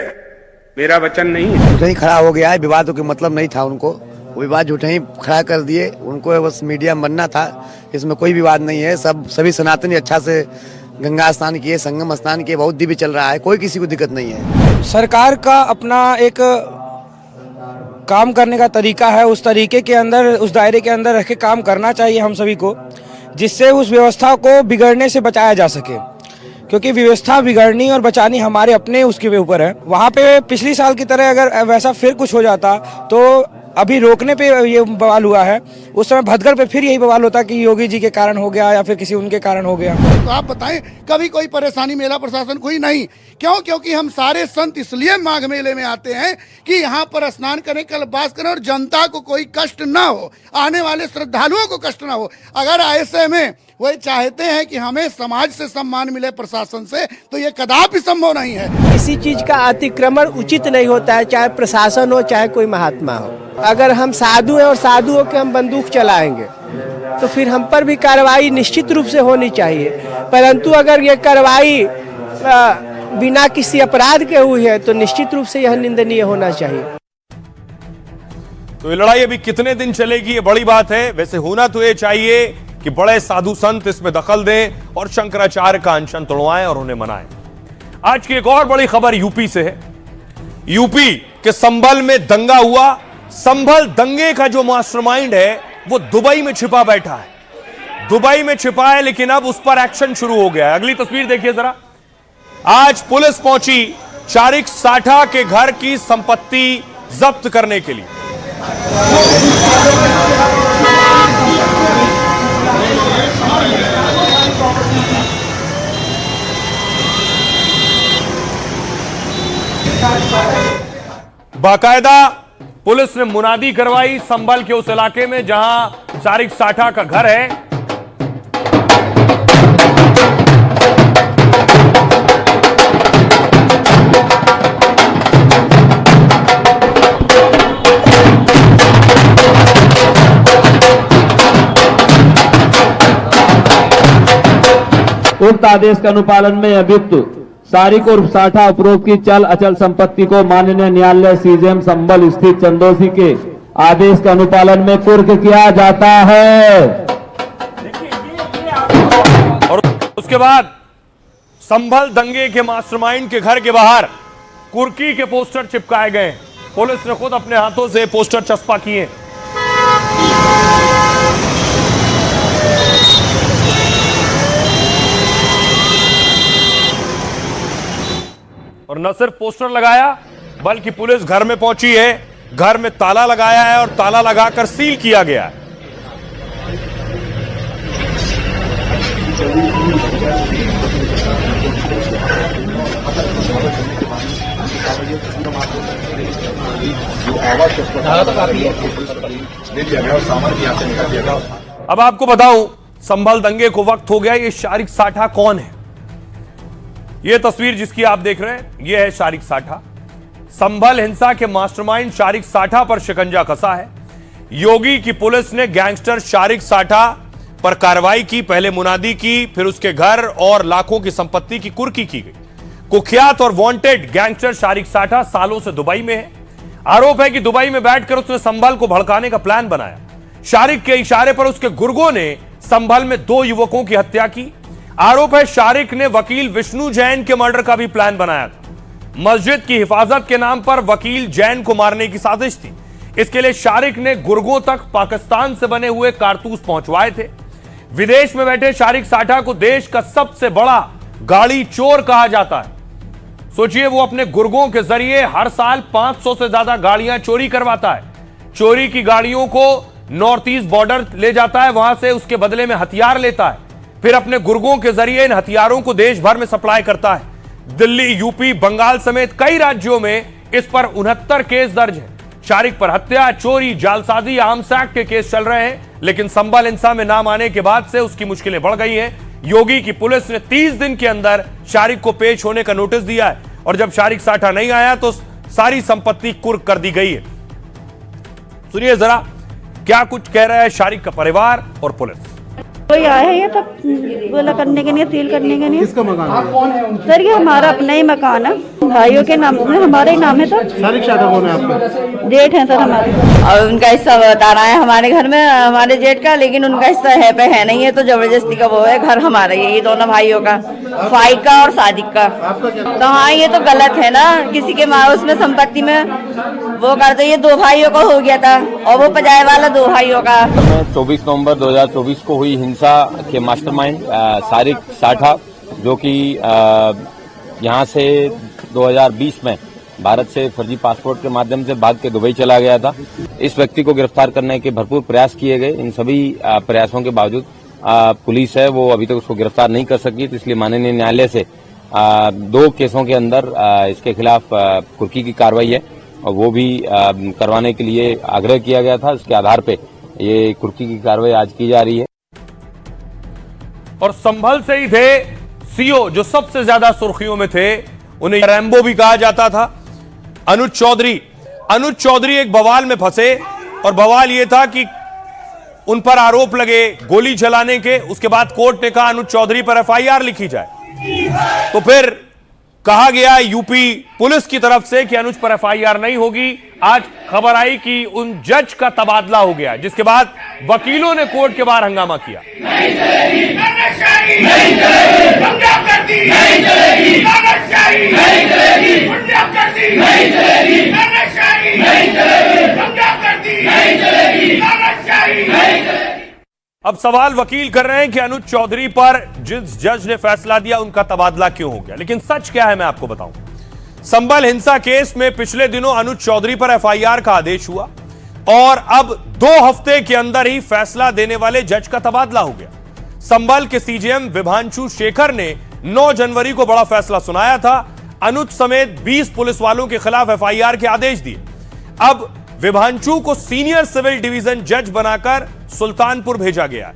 मेरा वचन नहीं है। झूठे ही खड़ा हो गया है, विवादों के मतलब नहीं था उनको, वो विवाद झूठे ही खड़ा कर दिए। उनको बस मीडिया बनना था, इसमें कोई विवाद नहीं है। सभी सनातनी अच्छा से गंगा स्नान किए, संगम स्नान किए, बहुत दिव्य चल रहा है, कोई किसी को दिक्कत नहीं है। सरकार का अपना एक काम करने का तरीका है, उस तरीके के अंदर, उस दायरे के अंदर रह के काम करना चाहिए हम सभी को, जिससे उस व्यवस्था को बिगड़ने से बचाया जा सके। क्योंकि व्यवस्था बिगड़नी और बचानी हमारे अपने उसके ऊपर है। वहाँ पे पिछली साल की तरह अगर वैसा फिर कुछ हो जाता तो अभी रोकने पे ये बवाल हुआ है, उस समय भदगढ़ पे फिर यही बवाल होता कि योगी जी के कारण हो गया या फिर किसी उनके कारण हो गया। तो आप बताएं, कभी कोई परेशानी मेला प्रशासन को ही नहीं? क्यों? क्योंकि हम सारे संत इसलिए माघ मेले में आते हैं कि यहाँ पर स्नान करें, कल्पवास करें और जनता को कोई कष्ट ना हो, आने वाले श्रद्धालुओं को कष्ट ना हो। अगर ऐसे में वही चाहते हैं कि हमें समाज से सम्मान मिले, प्रशासन से, तो ये कदापि संभव नहीं है। किसी चीज का अतिक्रमण उचित नहीं होता है, चाहे प्रशासन हो चाहे कोई महात्मा हो। अगर हम साधु हैं और साधुओं के हम बंदूक चलाएंगे तो फिर हम पर भी कार्रवाई निश्चित रूप से होनी चाहिए। परंतु अगर ये कार्रवाई बिना किसी अपराध के हुई है तो निश्चित रूप से यह निंदनीय होना चाहिए। तो ये लड़ाई अभी कितने दिन चलेगी, ये बड़ी बात है। वैसे होना तो ये चाहिए कि बड़े साधु संत इसमें दखल दें और शंकराचार्य का अनशन तोड़वाएं और उन्हें मनाएं। आज की एक और बड़ी खबर यूपी से है। यूपी के संभल में दंगा हुआ। संभल दंगे का जो मास्टरमाइंड है वो दुबई में छिपा बैठा है, दुबई में छिपा है, लेकिन अब उस पर एक्शन शुरू हो गया है। अगली तस्वीर देखिए जरा। आज पुलिस पहुंची चारिक साठा के घर की संपत्ति जब्त करने के लिए। बाकायदा पुलिस ने मुनादी करवाई संभल के उस इलाके में जहां चारिक साठा का घर है। उक्त आदेश के अनुपालन में अभियुक्त सारिक उर्फ साठा उपरोक्त की चल अचल संपत्ति को माननीय न्यायालय सीजेएम संभल स्थित चंदोसी के आदेश के अनुपालन में कुर्क किया जाता है। और उसके बाद संभल दंगे के मास्टरमाइंड के घर के बाहर कुर्की के पोस्टर चिपकाए गए। पुलिस ने खुद अपने हाथों से पोस्टर चस्पा किए। और न सिर्फ पोस्टर लगाया बल्कि पुलिस घर में पहुंची है, घर में ताला लगाया है और ताला लगाकर सील किया गया है। अब आपको बताऊं, संभल दंगे को वक्त हो गया। ये शारिक साठा कौन है? ये तस्वीर जिसकी आप देख रहे हैं, ये है शारिक साठा। संभल हिंसा के मास्टरमाइंड शारिक साठा पर शिकंजा कसा है। योगी की पुलिस ने गैंगस्टर शारिक साठा पर कार्रवाई की। पहले मुनादी की, फिर उसके घर और लाखों की संपत्ति की कुर्की की गई। कुख्यात और वांटेड गैंगस्टर शारिक साठा सालों से दुबई में है। आरोप है कि दुबई में बैठकर उसने संभल को भड़काने का प्लान बनाया। शारिक के इशारे पर उसके गुर्गों ने संभल में 2 युवकों की हत्या की। आरोप है शारिक ने वकील विष्णु जैन के मर्डर का भी प्लान बनाया था। मस्जिद की हिफाजत के नाम पर वकील जैन को मारने की साजिश थी। इसके लिए शारिक ने गुर्गों तक पाकिस्तान से बने हुए कारतूस पहुंचवाए थे। विदेश में बैठे शारिक साठा को देश का सबसे बड़ा गाड़ी चोर कहा जाता है। सोचिए, वो अपने गुर्गों के जरिए हर साल 500 से ज्यादा गाड़ियां चोरी करवाता है। चोरी की गाड़ियों को नॉर्थ ईस्ट बॉर्डर ले जाता है, वहां से उसके बदले में हथियार लेता है, फिर अपने गुर्गों के जरिए इन हथियारों को देश भर में सप्लाई करता है। दिल्ली, यूपी, बंगाल समेत कई राज्यों में इस पर 69 केस दर्ज है। शारिक पर हत्या, चोरी, जालसाजी, आर्म्स एक्ट के केस चल रहे हैं, लेकिन संभल हिंसा में नाम आने के बाद से उसकी मुश्किलें बढ़ गई हैं। योगी की पुलिस ने 30 दिन के अंदर शारिक को पेश होने का नोटिस दिया है और जब शारिक साठा नहीं आया तो सारी संपत्ति कुर्क कर दी गई है। सुनिए जरा क्या कुछ कह रहा है शारिक का परिवार और पुलिस। कोई आया है ये तो बोला करने के लिए, सील करने के लिए। किसका मकान है? सर ये हमारा अपना ही मकान है, भाइयों के नाम में, हमारा ही नाम है सर। शारिक साठा कौन है आपका? जेठ है सर हमारे। और उनका हिस्सा बता रहा है हमारे घर में, हमारे जेठ का, लेकिन उनका हिस्सा है पे है नहीं है, तो जबरदस्ती का वो है। घर हमारा ही है, ये दोनों भाइयों का, फाइक का और सादिक का। तो हाँ, ये तो गलत है ना, किसी के माँ उसमें संपत्ति में वो कर दो। ये 2 भाइयों का हो गया था और वो पजाए वाला 2 भाइयों का। 24 नवंबर 2024 को हुई हिंसा के मास्टरमाइंड शारिक साठा, जो कि यहां से 2020 में भारत से फर्जी पासपोर्ट के माध्यम से भाग के दुबई चला गया था। इस व्यक्ति को गिरफ्तार करने के भरपूर प्रयास किए गए। इन सभी प्रयासों के बावजूद पुलिस है वो अभी तक उसको गिरफ्तार नहीं कर सकी। तो इसलिए माननीय न्यायालय से 2 केसों के अंदर इसके खिलाफ कुर्की की कार्रवाई है और वो भी करवाने के लिए आग्रह किया गया था। इसके आधार पे ये कुर्की की कार्रवाई आज की जा रही है। और संभल से ही थे सीओ जो सबसे ज्यादा सुर्खियों में थे, उन्हें रैम्बो भी कहा जाता था, अनुज चौधरी। अनुज चौधरी एक बवाल में फंसे और बवाल यह था कि उन पर आरोप लगे गोली चलाने के। उसके बाद कोर्ट ने कहा अनुज चौधरी पर एफआईआर लिखी जाए। तो फिर कहा गया यूपी पुलिस की तरफ से कि अनुज पर एफआईआर नहीं होगी। आज खबर आई कि उन जज का तबादला हो गया, जिसके बाद वकीलों ने कोर्ट के बाहर हंगामा किया। अब सवाल वकील कर रहे हैं कि अनुज चौधरी पर जिस जज ने फैसला दिया उनका तबादला क्यों हो गया, लेकिन सच क्या है मैं आपको बताऊं। संभल हिंसा केस में पिछले दिनों अनुज चौधरी पर एफआईआर का आदेश हुआ और अब 2 हफ्ते के अंदर ही फैसला देने वाले जज का तबादला हो गया। संभल के सीजेएम विभांशु शेखर ने 9 जनवरी को बड़ा फैसला सुनाया था। अनुज समेत 20 पुलिस वालों के खिलाफ एफआईआर के आदेश दिए। अब विभांशु को सीनियर सिविल डिवीजन जज बनाकर सुल्तानपुर भेजा गया है।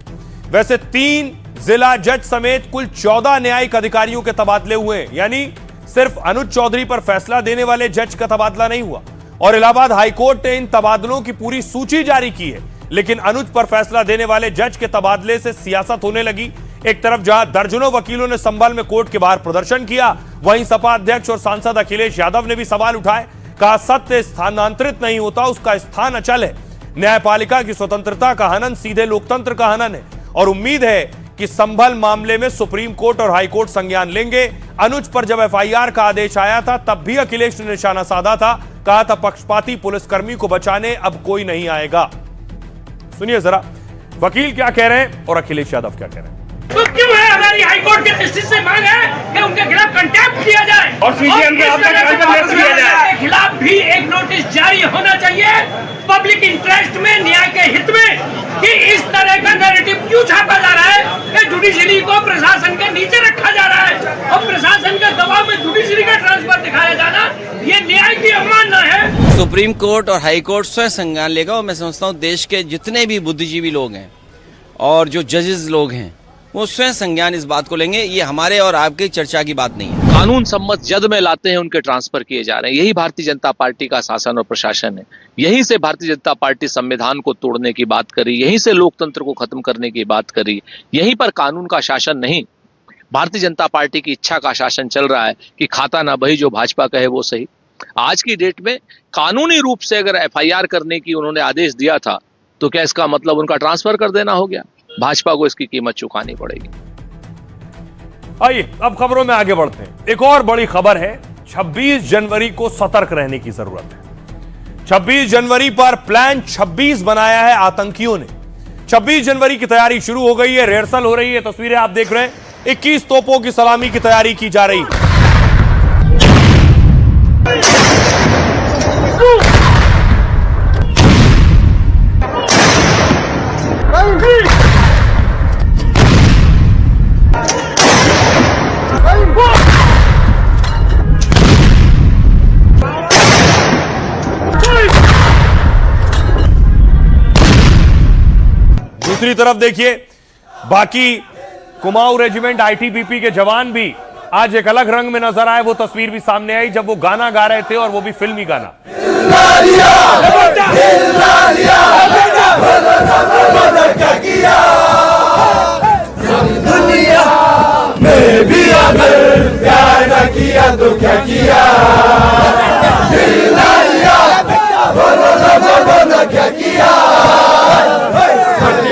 वैसे 3 जिला जज समेत कुल 14 न्यायिक अधिकारियों के तबादले हुए, यानी सिर्फ अनुज चौधरी पर फैसला देने वाले जज का तबादला नहीं हुआ। और इलाहाबाद हाईकोर्ट ने इन तबादलों की पूरी सूची जारी की है, लेकिन अनुज पर फैसला देने वाले जज के तबादले से सियासत होने लगी। एक तरफ जहां दर्जनों वकीलों ने संभल में कोर्ट के बाहर प्रदर्शन किया, वहीं सपा अध्यक्ष और सांसद अखिलेश यादव ने भी सवाल उठाए। कहा सत्य स्थानांतरित नहीं होता, उसका स्थान अचल है। न्यायपालिका की स्वतंत्रता का हनन सीधे लोकतंत्र का हनन है और उम्मीद है कि संभल मामले में सुप्रीम कोर्ट और हाई कोर्ट संज्ञान लेंगे। अनुज पर जब एफआईआर का आदेश आया था तब भी अखिलेश ने निशाना साधा था, कहा था पक्षपाती पुलिसकर्मी को बचाने अब कोई नहीं आएगा। सुनिए जरा वकील क्या कह रहे हैं और अखिलेश यादव क्या कह रहे हैं। तो क्यों है हमारी हाईकोर्ट के जस्टिस से मांग है कि उनके खिलाफ कंटेम्प्ट किया जाए और सीजीएम के खिलाफ भी एक नोटिस जारी होना चाहिए पब्लिक इंटरेस्ट में, न्याय के हित में, कि इस तरह का नैरेटिव क्यों छापा जा रहा है कि जुडिशरी को प्रशासन के नीचे रखा जा रहा है और प्रशासन के दबाव में जुडिशरी का ट्रांसफर दिखाया जाना ये न्याय की अवमानना है। सुप्रीम कोर्ट और हाई कोर्ट स्वयं संज्ञान लेगा और मैं समझता हूँ देश के जितने भी बुद्धिजीवी लोग हैं और जो जजेस लोग हैं वो स्वयं संज्ञान इस बात को लेंगे। ये हमारे और आपकी चर्चा की बात नहीं है। कानून सम्मत जद में लाते हैं उनके ट्रांसफर किए जा रहे हैं। यही भारतीय जनता पार्टी का शासन और प्रशासन है। यहीं से भारतीय जनता पार्टी संविधान को तोड़ने की बात करी, यहीं से लोकतंत्र को खत्म करने की बात करी। यहीं पर कानून का शासन नहीं, भारतीय जनता पार्टी की इच्छा का शासन चल रहा है कि खाता ना बही जो भाजपा कहे वो सही। आज की डेट में कानूनी रूप से अगर एफआईआर करने की उन्होंने आदेश दिया था तो क्या इसका मतलब उनका ट्रांसफर कर देना हो गया? भाजपा को इसकी कीमत चुकानी पड़ेगी। आइए अब खबरों में आगे बढ़ते हैं। एक और बड़ी खबर है, 26 जनवरी को सतर्क रहने की जरूरत है। 26 जनवरी पर प्लान 26 बनाया है आतंकियों ने। 26 जनवरी की तैयारी शुरू हो गई है, रिहर्सल हो रही है। तस्वीरें आप देख रहे हैं, 21 तोपों की सलामी की तैयारी की जा रही है। दूसरी तरफ देखिए, बाकी कुमाऊं रेजिमेंट आईटीबीपी के जवान भी आज एक अलग रंग में नजर आए। वो तस्वीर भी सामने आई जब वो गाना गा रहे थे और वो भी फिल्मी गाना। दुनिया में भी अगर प्यार न किया तो क्या किया, बोलो क्या किया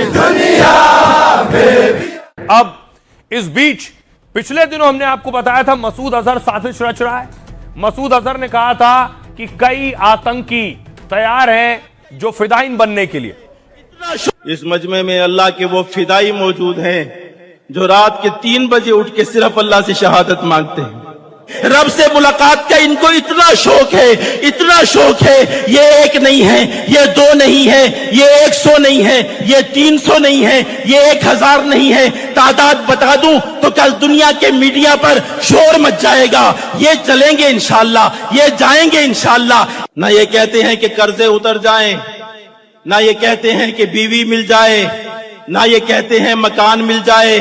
दुनिया में भी। अब इस बीच पिछले दिनों हमने आपको बताया था मसूद अजहर साजिश रच रहा है। मसूद अजहर ने कहा था कि कई आतंकी तैयार हैं जो फिदाइन बनने के लिए। इस मजमे में अल्लाह के वो फिदाई मौजूद हैं जो रात के 3 बजे उठ के सिर्फ अल्लाह से शहादत मांगते हैं। रब से मुलाकात का इनको इतना शौक है, इतना शौक है। ये एक नहीं है, ये 2 नहीं है, ये 100 नहीं है, ये 300 नहीं है, ये 1000 नहीं है। तादाद बता दूं तो कल दुनिया के मीडिया पर शोर मच जाएगा। ये चलेंगे इंशाअल्लाह, ये जाएंगे इंशाअल्लाह। ना ये कहते हैं कि कर्जे उतर जाएं, ना ये कहते हैं कि बीवी मिल जाए, ना ये कहते हैं मकान मिल जाए,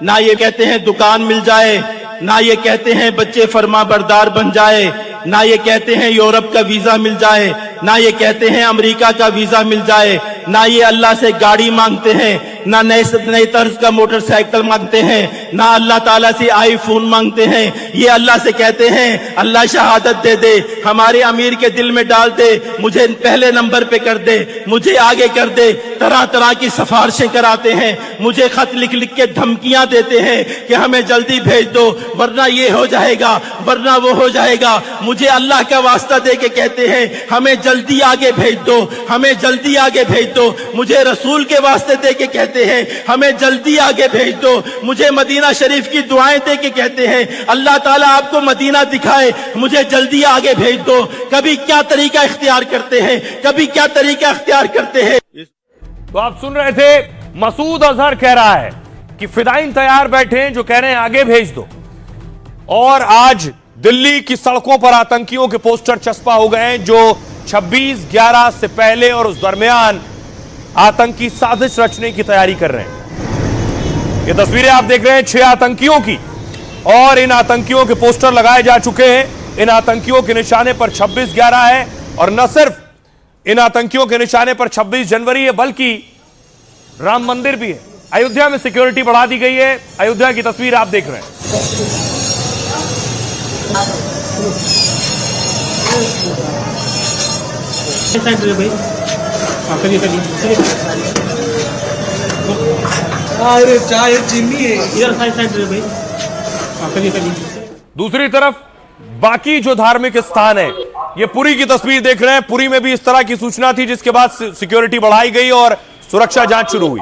ना ये कहते हैं दुकान मिल जाए, ना ये कहते हैं बच्चे फरमा बरदार बन जाए, ना ये कहते हैं यूरोप का वीजा मिल जाए, ना ये कहते हैं अमेरिका का वीजा मिल जाए, ना ये अल्लाह से गाड़ी मांगते हैं, ना नए तर्ज का मोटरसाइकिल मांगते हैं, ना अल्लाह ताला से आईफोन मांगते हैं। ये अल्लाह से कहते हैं अल्लाह शहादत दे दे, हमारे अमीर के दिल में डाल दे, मुझे पहले नंबर पे कर दे, मुझे आगे कर दे। तरह तरह की सिफारिशें कराते हैं, मुझे खत लिख लिख के धमकियां देते हैं कि हमें जल्दी भेज दो वरना ये हो जाएगा, वरना वो हो जाएगा। मुझे अल्लाह का वास्ता दे के कहते हैं हमें जल्दी आगे भेज दो, हमें जल्दी आगे भेज दो। मुझे रसूल के वास्ते दे के कहते हैं हमें जल्दी आगे भेज दो। मुझे मदीना शरीफ की दुआएं दे के कहते हैं अल्लाह ताला आपको मदीना दिखाए, मुझे जल्दी आगे भेज दो। कभी क्या तरीका इख्तियार करते हैं, कभी क्या तरीका इख्तियार करते हैं। तो आप सुन रहे थे, मसूद अजहर कह रहा है कि फिदाइन तैयार बैठे हैं जो कह रहे हैं आगे भेज दो। और आज दिल्ली की सड़कों पर आतंकियों के पोस्टर चस्पा हो गए हैं जो 26/11 से पहले और उस दरमियान आतंकी साजिश रचने की तैयारी कर रहे हैं। ये तस्वीरें आप देख रहे हैं 6 आतंकियों की, और इन आतंकियों के पोस्टर लगाए जा चुके हैं। इन आतंकियों के निशाने पर 26/11 है, और न सिर्फ इन आतंकियों के निशाने पर 26 जनवरी है बल्कि राम मंदिर भी है। अयोध्या में सिक्योरिटी बढ़ा दी गई है। अयोध्या की तस्वीर आप देख रहे हैं। भाई अरे चाय चीनी है। दूसरी तरफ बाकी जो धार्मिक स्थान है, ये पुरी की तस्वीर देख रहे हैं। पुरी में भी इस तरह की सूचना थी, जिसके बाद सिक्योरिटी बढ़ाई गई और सुरक्षा जांच शुरू हुई।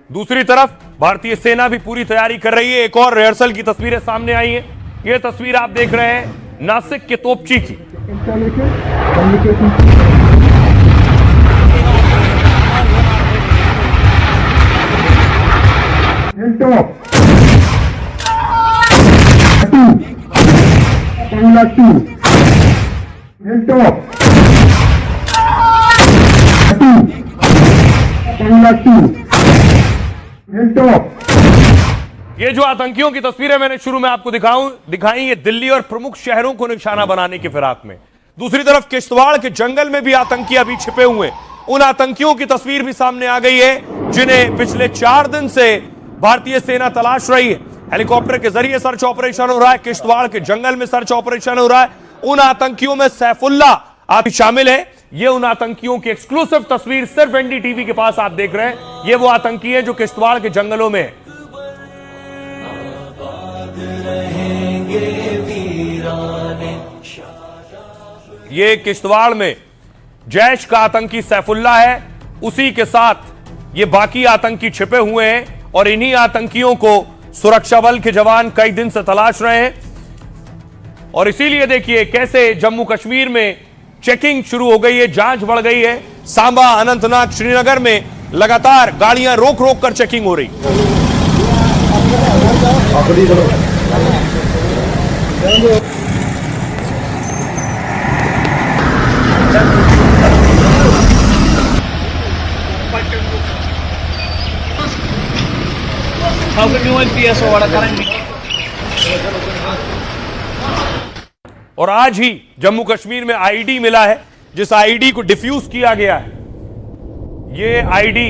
दूसरी तरफ भारतीय सेना भी पूरी तैयारी कर रही है। एक और रिहर्सल की तस्वीरें सामने आई हैं। ये तस्वीर आप देख रहे हैं नासिक के तोपची की। ये जो आतंकियों की तस्वीरें मैंने शुरू में आपको दिखाई, ये दिल्ली और प्रमुख शहरों को निशाना बनाने की फिराक में। दूसरी तरफ किश्तवाड़ के जंगल में भी आतंकी अभी छिपे हुए। उन आतंकियों की तस्वीर भी सामने आ गई है, जिन्हें पिछले 4 दिन से भारतीय सेना तलाश रही है। हेलीकॉप्टर के जरिए सर्च ऑपरेशन हो रहा है, किश्तवाड़ के जंगल में सर्च ऑपरेशन हो रहा है। उन आतंकियों में सैफुल्ला आप शामिल है। ये उन आतंकियों की एक्सक्लूसिव तस्वीर सिर्फ एनडीटीवी के पास आप देख रहे हैं। ये वो आतंकी है जो किश्तवाड़ के जंगलों में है। ये किश्तवाड़ में जैश का आतंकी सैफुल्ला है, उसी के साथ ये बाकी आतंकी छिपे हुए हैं और इन्हीं आतंकियों को सुरक्षा बल के जवान कई दिन से तलाश रहे हैं। और इसीलिए देखिए कैसे जम्मू कश्मीर में चेकिंग शुरू हो गई है, जांच बढ़ गई है। सांबा, अनंतनाग, श्रीनगर में लगातार गाड़ियां रोक रोक कर चेकिंग हो रही। और आज ही जम्मू कश्मीर में आईडी मिला है, जिस आईडी को डिफ्यूज किया गया है। ये आईडी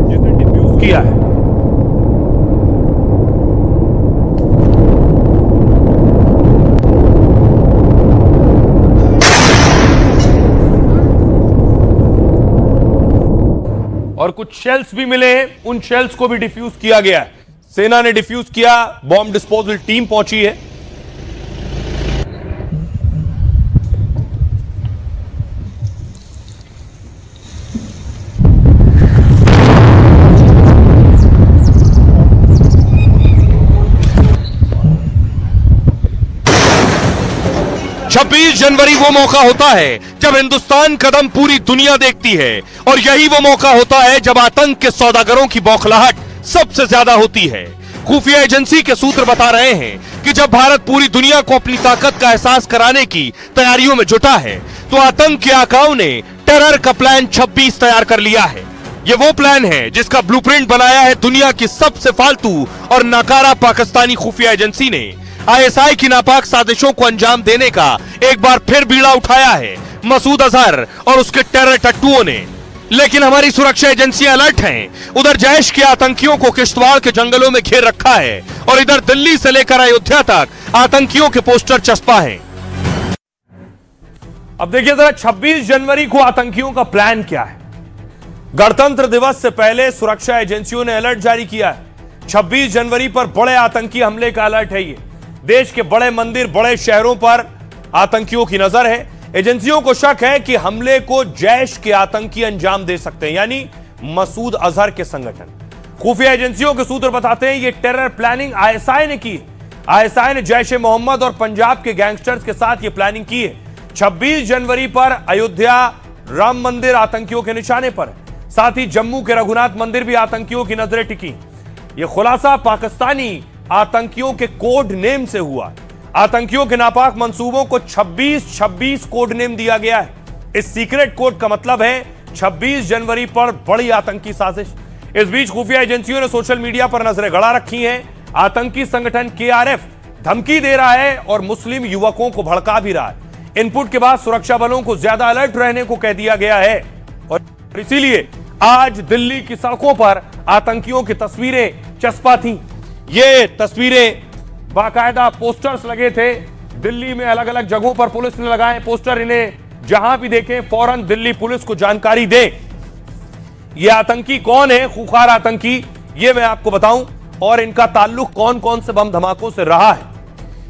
जिसे डिफ्यूज किया है, और कुछ शेल्स भी मिले हैं, उन शेल्स को भी डिफ्यूज किया गया है। सेना ने डिफ्यूज किया, बॉम्ब डिस्पोजल टीम पहुंची है। जनवरी वो मौका होता है जब हिंदुस्तान कदम पूरी दुनिया देखती है, और यही वो मौका होता है जब आतंक के सौदागरों की बौखलाहट सबसे ज्यादा होती है। खुफिया एजेंसी के सूत्र बता रहे हैं कि जब भारत पूरी दुनिया को अपनी ताकत का एहसास कराने की तैयारियों में जुटा है, तो आतंक के आकाओं ने टेरर का प्लान 26 तैयार कर लिया है। ये वो प्लान है जिसका ब्लूप्रिंट बनाया है दुनिया की सबसे फालतू और नाकारा पाकिस्तानी खुफिया एजेंसी ने। आईएसआई की नापाक साजिशों को अंजाम देने का एक बार फिर बीड़ा उठाया है मसूद अजहर और उसके टेरर टट्टुओं ने। लेकिन हमारी सुरक्षा एजेंसियां अलर्ट हैं। उधर जैश के आतंकियों को किश्तवाड़ के जंगलों में घेर रखा है, और इधर दिल्ली से लेकर अयोध्या तक आतंकियों के पोस्टर चस्पा हैं। अब देखिए जरा 26 जनवरी को आतंकियों का प्लान क्या है। गणतंत्र दिवस से पहले सुरक्षा एजेंसियों ने अलर्ट जारी किया है। 26 जनवरी पर बड़े आतंकी हमले का अलर्ट है। ये देश के बड़े मंदिर, बड़े शहरों पर आतंकियों की नजर है। एजेंसियों को शक है कि हमले को जैश के आतंकी अंजाम दे सकते हैं, यानी मसूद अजहर के संगठन। खुफिया एजेंसियों के सूत्र बताते हैं ये टेरर प्लानिंग आईएसआई ने की है। आईएसआई ने जैश ए मोहम्मद और पंजाब के गैंगस्टर्स के साथ ये प्लानिंग की है। 26 जनवरी पर अयोध्या राम मंदिर आतंकियों के निशाने पर है। साथ ही जम्मू के रघुनाथ मंदिर भी आतंकियों की नजरें टिकी। यह खुलासा पाकिस्तानी आतंकियों के कोड नेम से हुआ। आतंकियों के नापाक मंसूबों को 26-26 कोड नेम दिया गया है। इस सीक्रेट कोड का मतलब है 26 जनवरी पर बड़ी आतंकी साजिश। इस बीच खुफिया एजेंसियों ने सोशल मीडिया पर नजरें गड़ा रखी हैं। आतंकी संगठन केआरएफ धमकी दे रहा है और मुस्लिम युवकों को भड़का भी रहा है। इनपुट के बाद सुरक्षा बलों को ज्यादा अलर्ट रहने को कह दिया गया है, और इसीलिए आज दिल्ली की सड़कों पर आतंकियों की तस्वीरें चस्पा थीं। ये तस्वीरें, बाकायदा पोस्टर्स लगे थे दिल्ली में, अलग अलग जगहों पर पुलिस ने लगाए पोस्टर। इन्हें जहां भी देखें फौरन दिल्ली पुलिस को जानकारी दे। ये आतंकी कौन है, खूंखार आतंकी, ये मैं आपको बताऊं, और इनका ताल्लुक कौन कौन से बम धमाकों से रहा है।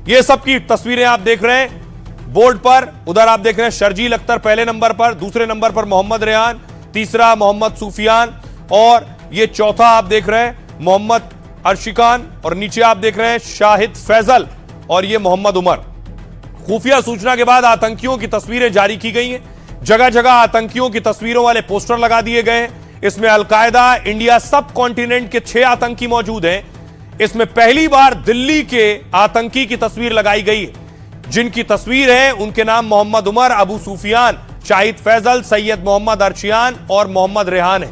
ये सब की तस्वीरें आप देख रहे हैं बोर्ड पर। उधर आप देख रहे हैं शर्जील अख्तर पहले नंबर पर, दूसरे नंबर पर मोहम्मद रेहान, तीसरा मोहम्मद सूफियान, और ये चौथा आप देख रहे हैं मोहम्मद अर्शिकान, और नीचे आप देख रहे हैं शाहिद फैजल, और ये मोहम्मद उमर। खुफिया सूचना के बाद आतंकियों की तस्वीरें जारी की गई हैं। जगह जगह आतंकियों की तस्वीरों वाले पोस्टर लगा दिए गए हैं। इसमें अलकायदा इंडिया सब कॉन्टिनेंट के 6 आतंकी मौजूद हैं। इसमें पहली बार दिल्ली के आतंकी की तस्वीर लगाई गई है। जिनकी तस्वीर है उनके नाम मोहम्मद उमर, अबू सुफियान, शाहिद फैजल, सैयद मोहम्मद अर्शियान और मोहम्मद रेहान है।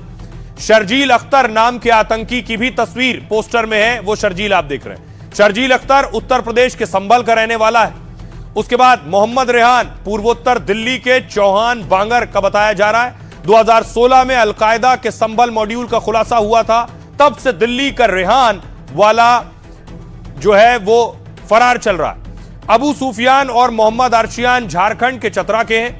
शर्जील अख्तर नाम के आतंकी की भी तस्वीर पोस्टर में है, वो शर्जील आप देख रहे हैं। शर्जील अख्तर उत्तर प्रदेश के संभल का रहने वाला है। उसके बाद मोहम्मद रेहान पूर्वोत्तर दिल्ली के चौहान बांगर का बताया जा रहा है। 2016 में अलकायदा के संभल मॉड्यूल का खुलासा हुआ था, तब से दिल्ली का रेहान वाला जो है वो फरार चल रहा है। अबू सुफियान और मोहम्मद अर्शियान झारखंड के चतरा के हैं।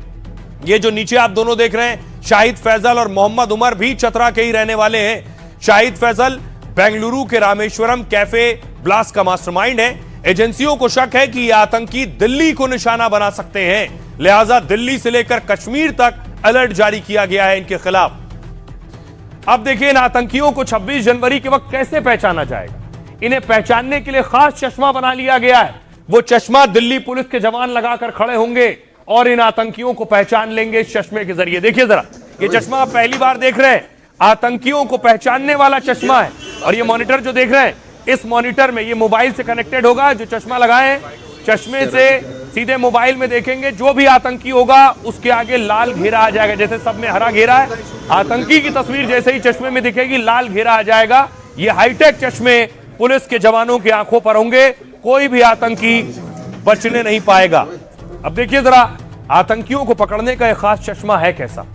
ये जो नीचे आप दोनों देख रहे हैं शाहिद फैजल और मोहम्मद उमर भी चतरा के ही रहने वाले हैं। शाहिद फैजल बेंगलुरु के रामेश्वरम कैफे ब्लास्ट का मास्टरमाइंड है। एजेंसियों को शक है कि ये आतंकी दिल्ली को निशाना बना सकते हैं, लिहाजा दिल्ली से लेकर कश्मीर तक अलर्ट जारी किया गया है इनके खिलाफ। अब देखिए इन आतंकियों को 26 जनवरी के वक्त कैसे पहचाना जाएगा। इन्हें पहचानने के लिए खास चश्मा बना लिया गया है। वो चश्मा दिल्ली पुलिस के जवान लगाकर खड़े होंगे और इन आतंकियों को पहचान लेंगे इस चश्मे के जरिए। देखिए जरा, ये चश्मा आप पहली बार देख रहे हैं, आतंकियों को पहचानने वाला चश्मा है। और ये मॉनिटर जो देख रहे हैं, इस मॉनिटर में ये मोबाइल से कनेक्टेड होगा। जो चश्मा लगाए चश्मे से सीधे मोबाइल में देखेंगे, जो भी आतंकी होगा उसके आगे लाल घेरा आ जाएगा। जैसे सब में हरा घेरा है, आतंकी की तस्वीर जैसे ही चश्मे में दिखेगी लाल घेरा आ जाएगा। ये हाईटेक चश्मे पुलिस के जवानों की आंखों पर होंगे, कोई भी आतंकी बचने नहीं पाएगा। अब देखिए जरा, आतंकियों को पकड़ने का एक खास चश्मा है कैसा,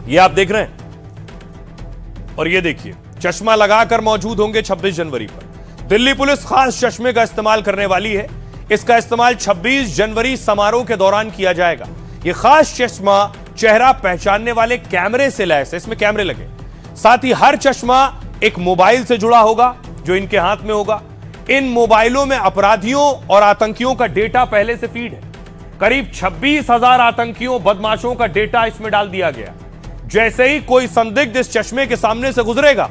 ये आप देख रहे हैं। और ये देखिए, चश्मा लगाकर मौजूद होंगे 26 जनवरी पर। दिल्ली पुलिस खास चश्मे का इस्तेमाल करने वाली है। इसका इस्तेमाल 26 जनवरी समारोह के दौरान किया जाएगा। यह खास चश्मा चेहरा पहचानने वाले कैमरे से लैस है, इसमें कैमरे लगे। साथ ही हर चश्मा एक मोबाइल से जुड़ा होगा जो इनके हाथ में होगा। इन मोबाइलों में अपराधियों और आतंकियों का डेटा पहले से फीड है। करीब 26,000 आतंकियों बदमाशों का डेटा इसमें डाल दिया गया। जैसे ही कोई संदिग्ध इस चश्मे के सामने से गुजरेगा,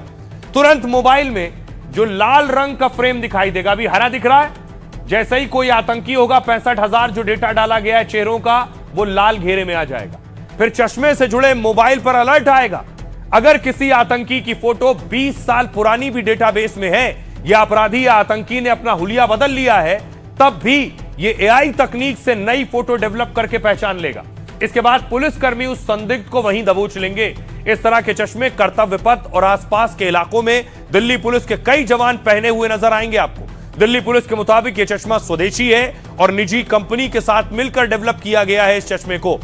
तुरंत मोबाइल में जो लाल रंग का फ्रेम दिखाई देगा, अभी हरा दिख रहा है, जैसे ही कोई आतंकी होगा 65,000 जो डेटा डाला गया है चेहरों का, वो लाल घेरे में आ जाएगा। फिर चश्मे से जुड़े मोबाइल पर अलर्ट आएगा। अगर किसी आतंकी की फोटो 20 साल पुरानी भी डेटाबेस में है, या अपराधी या आतंकी ने अपना हुलिया बदल लिया है, तब भी ये एआई तकनीक से नई फोटो डेवलप करके पहचान लेगा। इसके बाद पुलिसकर्मी उस संदिग्ध को वहीं दबोच लेंगे। इस तरह के चश्मे कर्तव्य पथ और आसपास के इलाकों में दिल्ली पुलिस के कई जवान पहने हुए नजर आएंगे आपको। दिल्ली पुलिस के मुताबिक यह चश्मा स्वदेशी है और निजी कंपनी के साथ मिलकर डेवलप किया गया है इस चश्मे को।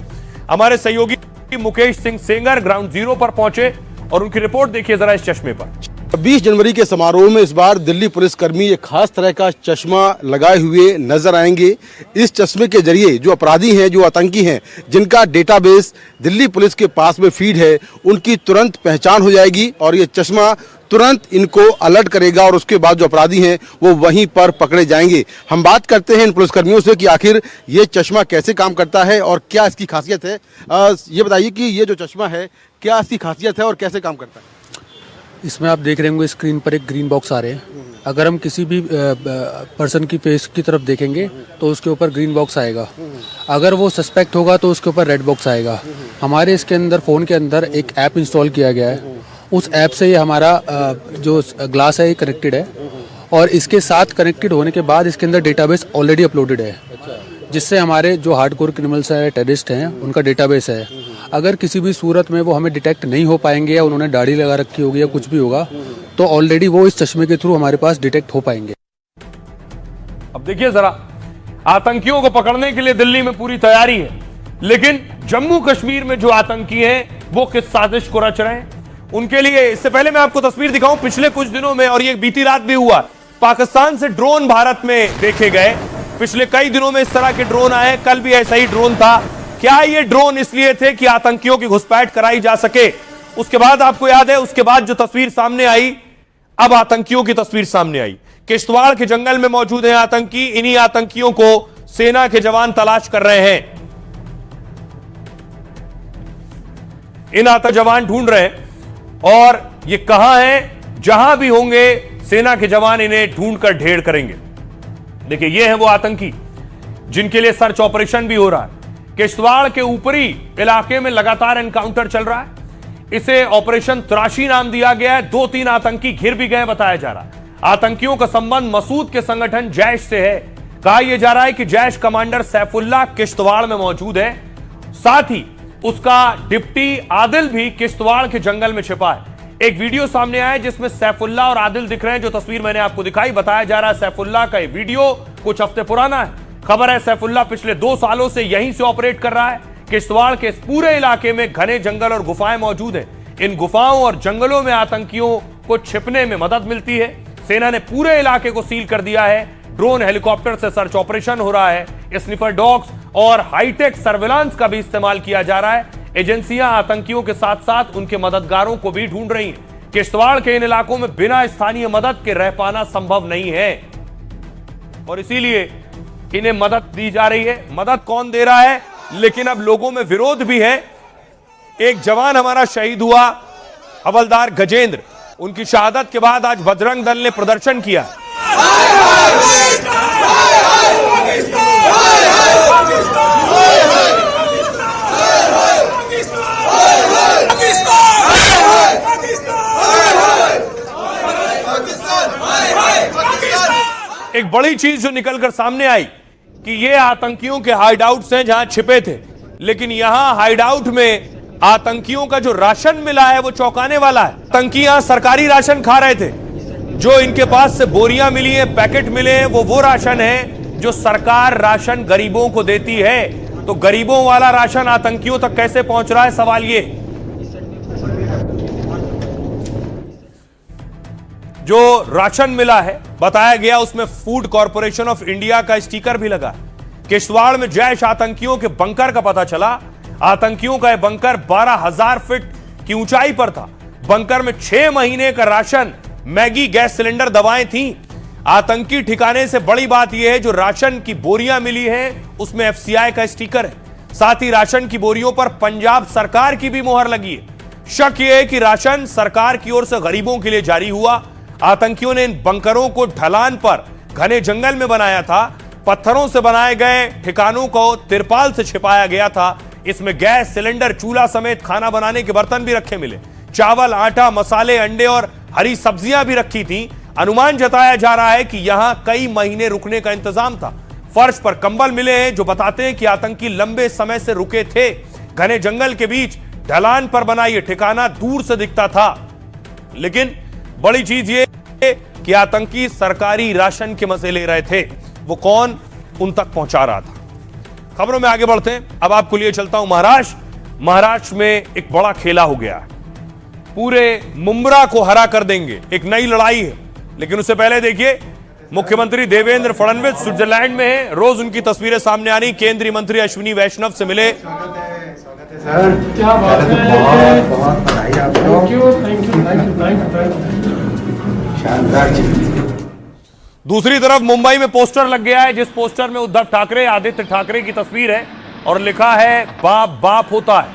हमारे सहयोगी मुकेश सिंह सेंगर ग्राउंड जीरो पर पहुंचे और उनकी रिपोर्ट देखिए जरा इस चश्मे पर। 20 जनवरी के समारोह में इस बार दिल्ली पुलिसकर्मी एक खास तरह का चश्मा लगाए हुए नजर आएंगे। इस चश्मे के जरिए जो अपराधी हैं, जो आतंकी हैं, जिनका डेटाबेस दिल्ली पुलिस के पास में फीड है, उनकी तुरंत पहचान हो जाएगी और ये चश्मा तुरंत इनको अलर्ट करेगा और उसके बाद जो अपराधी हैं वो वहीं पर पकड़े जाएंगे। हम बात करते हैं इन पुलिसकर्मियों से कि आखिर ये चश्मा कैसे काम करता है और क्या इसकी खासियत है। ये बताइए कि ये जो चश्मा है, क्या इसकी खासियत है और कैसे काम करता है? इसमें आप देख रहे होंगे स्क्रीन पर एक ग्रीन बॉक्स आ रहे हैं। अगर हम किसी भी पर्सन की फेस की तरफ देखेंगे तो उसके ऊपर ग्रीन बॉक्स आएगा। अगर वो सस्पेक्ट होगा तो उसके ऊपर रेड बॉक्स आएगा। हमारे इसके अंदर फ़ोन के अंदर एक ऐप इंस्टॉल किया गया है। उस ऐप से ये हमारा जो ग्लास है ये कनेक्टेड है और इसके साथ कनेक्टेड होने के बाद इसके अंदर डेटाबेस ऑलरेडी अपलोडेड है, जिससे हमारे जो हार्डकोर क्रिमिनल्स हैं, टेररिस्ट हैं, उनका डेटाबेस है। अगर किसी भी सूरत में वो हमें डिटेक्ट नहीं हो पाएंगे या उन्होंने दाढ़ी लगा रखी होगी या कुछ भी होगा, तो ऑलरेडी वो इस चश्मे के थ्रू हमारे पास डिटेक्ट हो पाएंगे। अब देखिए जरा, आतंकियों को पकड़ने के लिए दिल्ली में पूरी तैयारी है, लेकिन जम्मू कश्मीर में जो आतंकी हैं वो किस साजिश को रच रहे हैं, उनके लिए इससे पहले मैं आपको तस्वीर दिखाऊं पिछले कुछ दिनों में, और ये बीती रात भी हुआ, पाकिस्तान से ड्रोन भारत में देखे गए। पिछले कई दिनों में इस तरह के ड्रोन आए, कल भी ऐसा ही ड्रोन था। क्या ये ड्रोन इसलिए थे कि आतंकियों की घुसपैठ कराई जा सके? उसके बाद आपको याद है, उसके बाद जो तस्वीर सामने आई, अब आतंकियों की तस्वीर सामने आई। किश्तवाड़ के जंगल में मौजूद हैं आतंकी। इन्हीं आतंकियों को सेना के जवान तलाश कर रहे हैं। इन आतंकी जवान ढूंढ रहे हैं और ये कहां हैं? जहां भी होंगे सेना के जवान इन्हें ढूंढकर ढेर करेंगे। देखिए, ये हैं वो आतंकी जिनके लिए सर्च ऑपरेशन भी हो रहा है। किश्तवाड़ के ऊपरी इलाके में लगातार एनकाउंटर चल रहा है। इसे ऑपरेशन त्राशी नाम दिया गया है। 2-3 आतंकी घिर भी गए बताया जा रहा है। आतंकियों का संबंध मसूद के संगठन जैश से है। कहा यह जा रहा है कि जैश कमांडर सैफुल्लाह किश्तवाड़ में मौजूद है, साथ ही उसका डिप्टी आदिल भी किश्तवाड़ के जंगल में छिपा है। एक वीडियो सामने आया जिसमें सैफुल्लाह और आदिल दिख रहे हैं। जो तस्वीर मैंने आपको दिखाई, बताया जा रहा है सैफुल्लाह का ये वीडियो कुछ हफ्ते पुराना है। खबर है सैफुल्लाह पिछले 2 सालों से यहीं से ऑपरेट कर रहा है। किश्तवाड़ के इस पूरे इलाके में घने जंगल और गुफाएं मौजूद हैं। इन गुफाओं और जंगलों में आतंकियों को छिपने में मदद मिलती है। सेना ने पूरे इलाके को सील कर दिया है। ड्रोन, हेलीकॉप्टर से सर्च ऑपरेशन हो रहा है। स्निफर डॉग्स और हाईटेक सर्विलांस का भी इस्तेमाल किया जा रहा है। एजेंसियां आतंकियों के साथ साथ उनके मददगारों को भी ढूंढ रही हैं। किश्तवाड़ के इन इलाकों में बिना स्थानीय मदद के रह पाना संभव नहीं है और इसीलिए इन्हें मदद दी जा रही है। मदद कौन दे रहा है? लेकिन अब लोगों में विरोध भी है। एक जवान हमारा शहीद हुआ, हवलदार गजेंद्र। उनकी शहादत के बाद आज बजरंग दल ने प्रदर्शन किया। एक बड़ी चीज जो निकलकर सामने आई कि ये आतंकियों के हाइडआउट्स हैं जहां छिपे थे, लेकिन यहां हाइडआउट में आतंकियों का जो राशन मिला है वो चौंकाने वाला है। आतंकी यहां सरकारी राशन खा रहे थे। जो इनके पास से बोरियां मिली हैं, पैकेट मिले हैं, वो राशन है जो सरकार राशन गरीबों को देती है। तो गरीबों वाला राशन आतंकियों तक कैसे पहुंच रहा है, सवाल ये। जो राशन मिला है, बताया गया उसमें फूड कॉर्पोरेशन ऑफ इंडिया का स्टिकर भी लगा। किश्तवाड़ में जैश आतंकियों के बंकर का पता चला। आतंकियों का यह बंकर 12,000 फीट की ऊंचाई पर था। बंकर में 6 महीने का राशन, मैगी, गैस सिलेंडर, दवाएं थीं। आतंकी ठिकाने से बड़ी बात यह है जो राशन की बोरियां मिली हैं उसमें एफसीआई का स्टिकर है। साथ ही राशन की बोरियों पर पंजाब सरकार की भी मोहर लगी है। शक यह है कि राशन सरकार की ओर से गरीबों के लिए जारी हुआ। आतंकियों ने इन बंकरों को ढलान पर घने जंगल में बनाया था। पत्थरों से बनाए गए ठिकानों को तिरपाल से छिपाया गया था। इसमें गैस सिलेंडर, चूल्हा समेत खाना बनाने के बर्तन भी रखे मिले। चावल, आटा, मसाले, अंडे और हरी सब्जियां भी रखी थी। अनुमान जताया जा रहा है कि यहां कई महीने रुकने का इंतजाम था। फर्श पर कंबल मिले हैं जो बताते हैं कि आतंकी लंबे समय से रुके थे। घने जंगल के बीच ढलान पर बना यह ठिकाना दूर से दिखता था, लेकिन बड़ी चीज ये कि आतंकी सरकारी राशन के मजे ले रहे थे। वो कौन उन तक पहुंचा रहा था? खबरों में आगे बढ़ते हैं। अब आपको लिए चलता हूं महाराष्ट्र। महाराष्ट्र में एक बड़ा खेला हो गया है। पूरे मुंब्रा को हरा कर देंगे, एक नई लड़ाई है। लेकिन उससे पहले देखिए, मुख्यमंत्री देवेंद्र फडणवीस स्विट्जरलैंड में है। रोज उनकी तस्वीरें सामने आ रही। केंद्रीय मंत्री अश्विनी वैष्णव से मिले। क्या बात है, बहुत बधाई आपको। Thank you. दूसरी तरफ मुंबई में पोस्टर लग गया है, जिस पोस्टर में उद्धव ठाकरे, आदित्य ठाकरे की तस्वीर है और लिखा है बाप बाप होता है।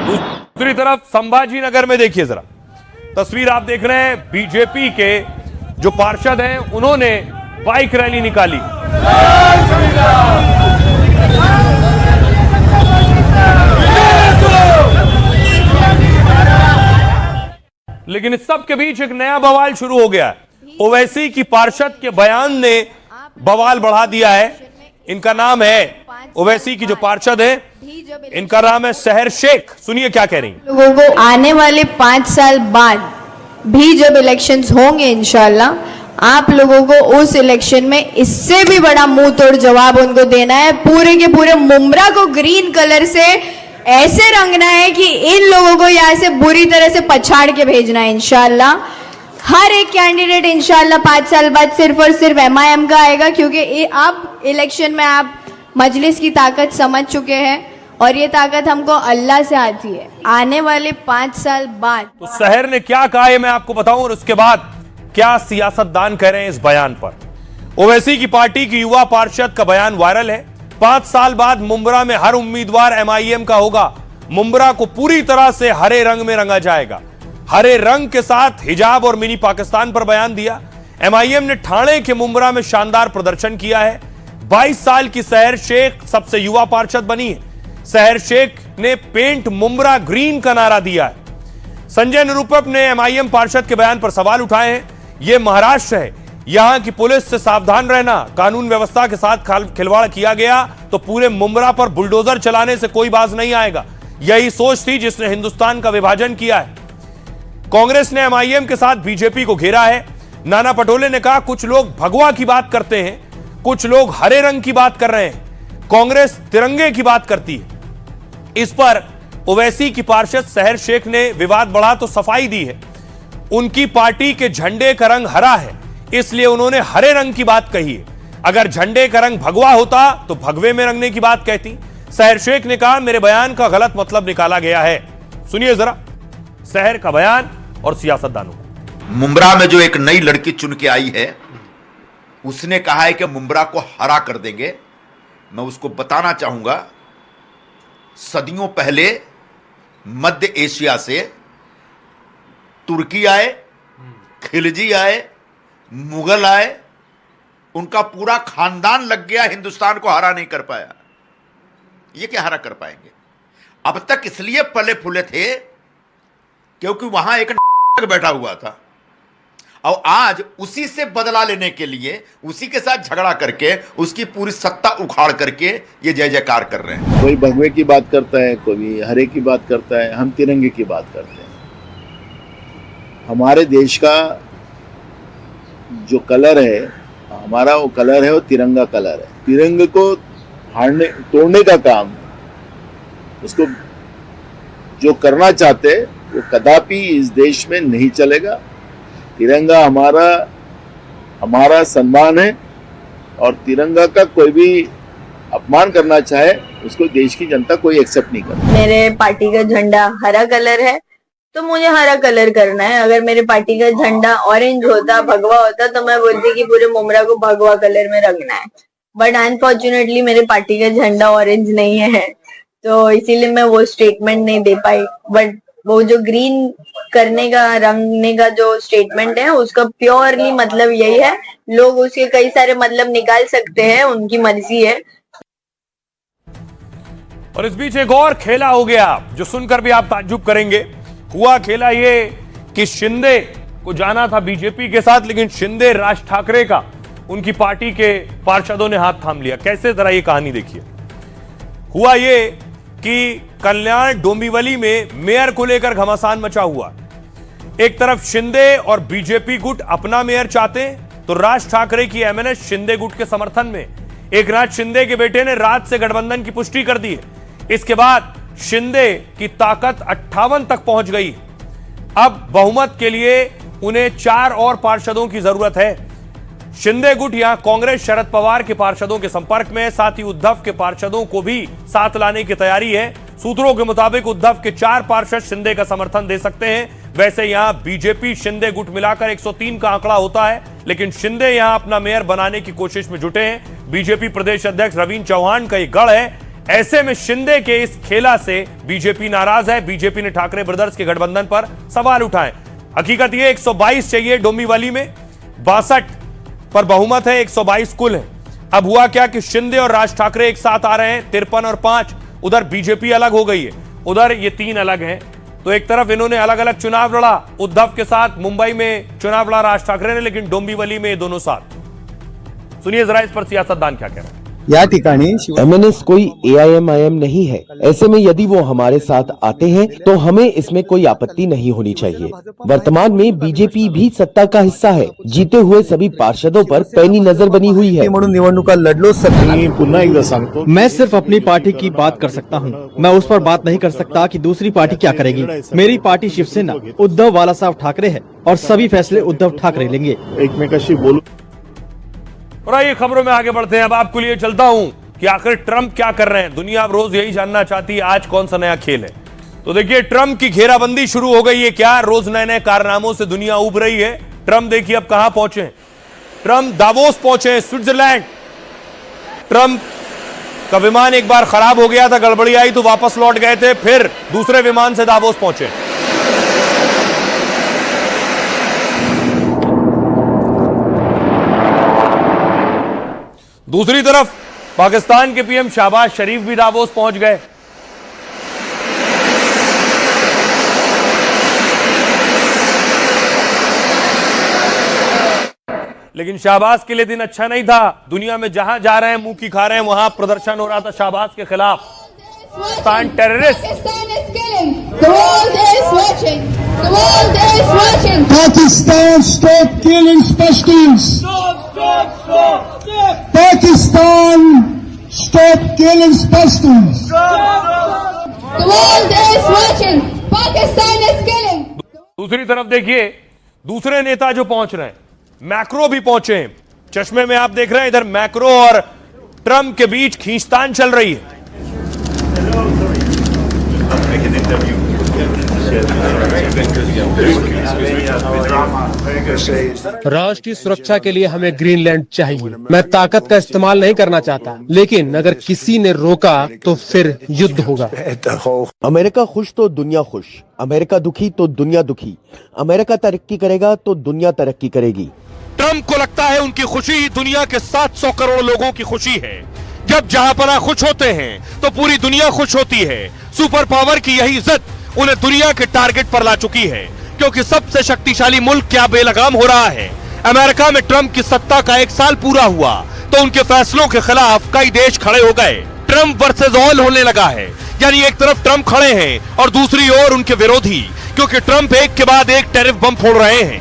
दूसरी तरफ संभाजी नगर में देखिए जरा तस्वीर आप देख रहे हैं। बीजेपी के जो पार्षद हैं उन्होंने बाइक रैली निकाली। लेकिन इस सब के बीच एक नया बवाल शुरू हो गया है। ओवैसी की पार्षद के बयान ने बवाल बढ़ा दिया है। इनका नाम है, ओवैसी की जो पार्षद है इनका नाम है सहर शेख। सुनिए क्या कह रही हैं। लोगों को आने वाले 5 साल बाद भी जब इलेक्शंस होंगे इंशाल्लाह, आप लोगों को उस इलेक्शन में इससे भी बड़ा मुंह तोड़ जवाब उनको देना है। पूरे के पूरे मुंब्रा को ग्रीन कलर से ऐसे रंगना है कि इन लोगों को यहाँ से बुरी तरह से पछाड़ के भेजना है इंशाल्लाह। हर एक कैंडिडेट इंशाल्लाह 5 साल बाद सिर्फ और सिर्फ MIM का आएगा, क्योंकि अब इलेक्शन में आप मजलिस की ताकत समझ चुके हैं और ये ताकत हमको अल्लाह से आती है। आने वाले 5 साल बाद तो सहर ने क्या कहा है मैं आपको बताऊं, और उसके बाद क्या सियासतदान कह रहे हैं इस बयान पर। ओवैसी की पार्टी की युवा पार्षद का बयान वायरल है। 5 साल बाद मुंब्रा में हर उम्मीदवार MIM का होगा। मुंब्रा को पूरी तरह से हरे रंग में रंगा जाएगा। हरे रंग के साथ हिजाब और मिनी पाकिस्तान पर बयान दिया। MIM ने ठाणे के मुंब्रा में शानदार प्रदर्शन किया है। 22 साल की सहर शेख सबसे युवा पार्षद बनी है। सहर शेख ने पेंट मुंब्रा ग्रीन का नारा दिया है। संजय निरुपम ने MIM पार्षद के बयान पर सवाल उठाए हैं। यह महाराष्ट्र है, यहां की पुलिस से सावधान रहना। कानून व्यवस्था के साथ खिलवाड़ किया गया तो पूरे मुंब्रा पर बुलडोजर चलाने से कोई बाज नहीं आएगा। यही सोच थी जिसने हिंदुस्तान का विभाजन किया है। कांग्रेस ने MIM के साथ बीजेपी को घेरा है। नाना पटोले ने कहा कुछ लोग भगवा की बात करते हैं, कुछ लोग हरे रंग की बात कर रहे हैं, कांग्रेस तिरंगे की बात करती है। इस पर ओवैसी की पार्षद सहर शेख ने विवाद बढ़ा तो सफाई दी है। उनकी पार्टी के झंडे का रंग हरा है, इसलिए उन्होंने हरे रंग की बात कही है। अगर झंडे का रंग भगवा होता तो भगवे में रंगने की बात कहती। सहर शेख ने कहा मेरे बयान का गलत मतलब निकाला गया है। सुनिए जरा सहर का बयान और सियासतदानों का। मुंब्रा में जो एक नई लड़की चुन के आई है, उसने कहा है कि मुंब्रा को हरा कर देंगे। मैं उसको बताना चाहूंगा, सदियों पहले मध्य एशिया से तुर्की आए, खिलजी आए, मुगल आए, उनका पूरा खानदान लग गया, हिंदुस्तान को हरा नहीं कर पाया। ये क्या हरा कर पाएंगे? अब तक इसलिए पले फूले थे क्योंकि वहां एक बैठा हुआ था, और आज उसी से बदला लेने के लिए, उसी के साथ झगड़ा करके, उसकी पूरी सत्ता उखाड़ करके ये जय जयकार कर रहे हैं। कोई भगवे की बात करता है, कोई हरे की बात करता है, हम तिरंगे की बात करते हैं। हमारे देश का जो कलर है, हमारा वो कलर है, वो तिरंगा कलर है। तिरंगे को तोड़ने का काम, उसको जो करना चाहते वो कदापि इस देश में नहीं चलेगा। तिरंगा हमारा सम्मान है, और तिरंगा का कोई भी अपमान करना चाहे उसको देश की जनता कोई एक्सेप्ट नहीं करती। मेरे पार्टी का झंडा हरा कलर है तो मुझे हरा कलर करना है। अगर मेरे पार्टी का झंडा ऑरेंज होता, भगवा होता, तो मैं बोलती कि पूरे मुंब्रा को भगवा कलर में रखना है। बट अनफॉर्चुनेटली मेरे पार्टी का झंडा ऑरेंज नहीं है, तो इसीलिए मैं वो स्टेटमेंट नहीं दे पाई। बट वो जो ग्रीन करने का, रंगने का जो स्टेटमेंट है, उसका प्योरली मतलब यही है। लोग उसके कई सारे मतलब निकाल सकते हैं, उनकी मर्जी है। और इस बीच एक और खेला हो गया जो सुनकर भी आप ताज्जुब करेंगे। हुआ खेला ये कि शिंदे को जाना था बीजेपी के साथ, लेकिन शिंदे राज ठाकरे का उनकी पार्टी के पार्षदों ने हाथ थाम लिया। कैसे, जरा ये कहानी देखिए। हुआ ये कि कल्याण डोंबिवली में मेयर को लेकर घमासान मचा हुआ। एक तरफ शिंदे और बीजेपी गुट अपना मेयर चाहते हैं, तो राज ठाकरे की MNS शिंदे गुट के समर्थन में। एकनाथ शिंदे के बेटे ने रात से गठबंधन की पुष्टि कर दी है। इसके बाद शिंदे की ताकत 58 तक पहुंच गई। अब बहुमत के लिए उन्हें 4 और पार्षदों की जरूरत है। शिंदे गुट यहां कांग्रेस शरद पवार के पार्षदों के संपर्क में है, साथ ही उद्धव के पार्षदों को भी साथ लाने की तैयारी है। सूत्रों के मुताबिक उद्धव के 4 पार्षद शिंदे का समर्थन दे सकते हैं। वैसे यहां बीजेपी शिंदे गुट मिलाकर 103 का आंकड़ा होता है, लेकिन शिंदे यहां अपना मेयर बनाने की कोशिश में जुटे हैं। बीजेपी प्रदेश अध्यक्ष रवींद्र चौहान का एक गढ़ है। ऐसे में शिंदे के इस खेला से बीजेपी नाराज है। बीजेपी ने ठाकरे ब्रदर्स के गठबंधन पर सवाल उठाए। हकीकत यह 122 चाहिए डोंबिवली में, 62 पर बहुमत है, 122 कुल है। अब हुआ क्या कि शिंदे और राज ठाकरे एक साथ आ रहे हैं, 53 और 5। उधर बीजेपी अलग हो गई है, उधर ये 3 अलग हैं। तो एक तरफ इन्होंने अलग अलग चुनाव लड़ा, उद्धव के साथ मुंबई में चुनाव लड़ा राज ठाकरे ने, लेकिन डोंबिवली में ये दोनों साथ। सुनिए जरा इस पर सियासतदान क्या कह रहे हैं। या ठिकाणी MNS कोई AIM-IM नहीं है। ऐसे में यदि वो हमारे साथ आते हैं तो हमें इसमें कोई आपत्ति नहीं होनी चाहिए। वर्तमान में बीजेपी भी सत्ता का हिस्सा है। जीते हुए सभी पार्षदों पर पैनी नजर बनी हुई है। म्हणून निवडणुका लढलो पुन्हा एकदा सांगतो, मैं सिर्फ अपनी पार्टी की बात कर सकता हूँ। मैं उस पर बात नहीं कर सकता कि दूसरी पार्टी क्या करेगी। मेरी पार्टी शिवसेना उद्धव बालासाहेब ठाकरे है और सभी फैसले उद्धव ठाकरे लेंगे। एकमेकाशी बोलू। और आइए खबरों में आगे बढ़ते हैं। अब आपको लिए चलता हूं कि आखिर ट्रंप क्या कर रहे हैं। दुनिया अब रोज यही जानना चाहती है आज कौन सा नया खेल है। तो देखिए, ट्रंप की घेराबंदी शुरू हो गई है। क्या रोज नए नए कारनामों से दुनिया उब रही है। ट्रंप देखिए अब कहां पहुंचे। ट्रंप दावोस पहुंचे, स्विट्जरलैंड। ट्रंप का विमान एक बार खराब हो गया था, गड़बड़ी आई तो वापस लौट गए थे, फिर दूसरे विमान से दावोस पहुंचे। दूसरी तरफ पाकिस्तान के पीएम शहबाज शरीफ भी दावोस पहुंच गए। लेकिन शहबाज के लिए दिन अच्छा नहीं था। दुनिया में जहां जा रहे हैं, मुंह की खा रहे हैं, वहां प्रदर्शन हो रहा था शहबाज के खिलाफ। Pakistan terrorist. Pakistan, stop killing Pashtuns. Pakistan, stop killing Pashtuns. The world is watching. Pakistan is killing. दूसरी तरफ देखिए, दूसरे नेता जो पहुंच रहे हैं, मैक्रो भी पहुंचे हैं। चश्मे में आप देख रहे हैं, इधर मैक्रो और ट्रंप के बीच खींचतान चल रही है। राष्ट्र की सुरक्षा के लिए हमें ग्रीनलैंड चाहिए। मैं ताकत का इस्तेमाल नहीं करना चाहता, लेकिन अगर किसी ने रोका तो फिर युद्ध होगा। अमेरिका खुश तो दुनिया खुश, अमेरिका दुखी तो दुनिया दुखी। अमेरिका तरक्की करेगा तो दुनिया तरक्की करेगी। ट्रंप को लगता है उनकी खुशी ही दुनिया के 700 करोड़ लोगों की खुशी है। जब जहांपना खुश होते हैं तो पूरी दुनिया खुश होती है। सुपर पावर की यही इज्जत उन्हें दुनिया के टारगेट पर ला चुकी है, क्योंकि सबसे शक्तिशाली मुल्क क्या बेलगाम हो रहा है। अमेरिका में ट्रंप की सत्ता का 1 साल पूरा हुआ तो उनके फैसलों के खिलाफ कई देश खड़े हो गए। ट्रंप वर्सेस ऑल होने लगा है, यानी एक तरफ ट्रंप खड़े हैं और दूसरी ओर उनके विरोधी, क्योंकि ट्रंप एक के बाद एक टैरिफ बम फोड़ रहे हैं।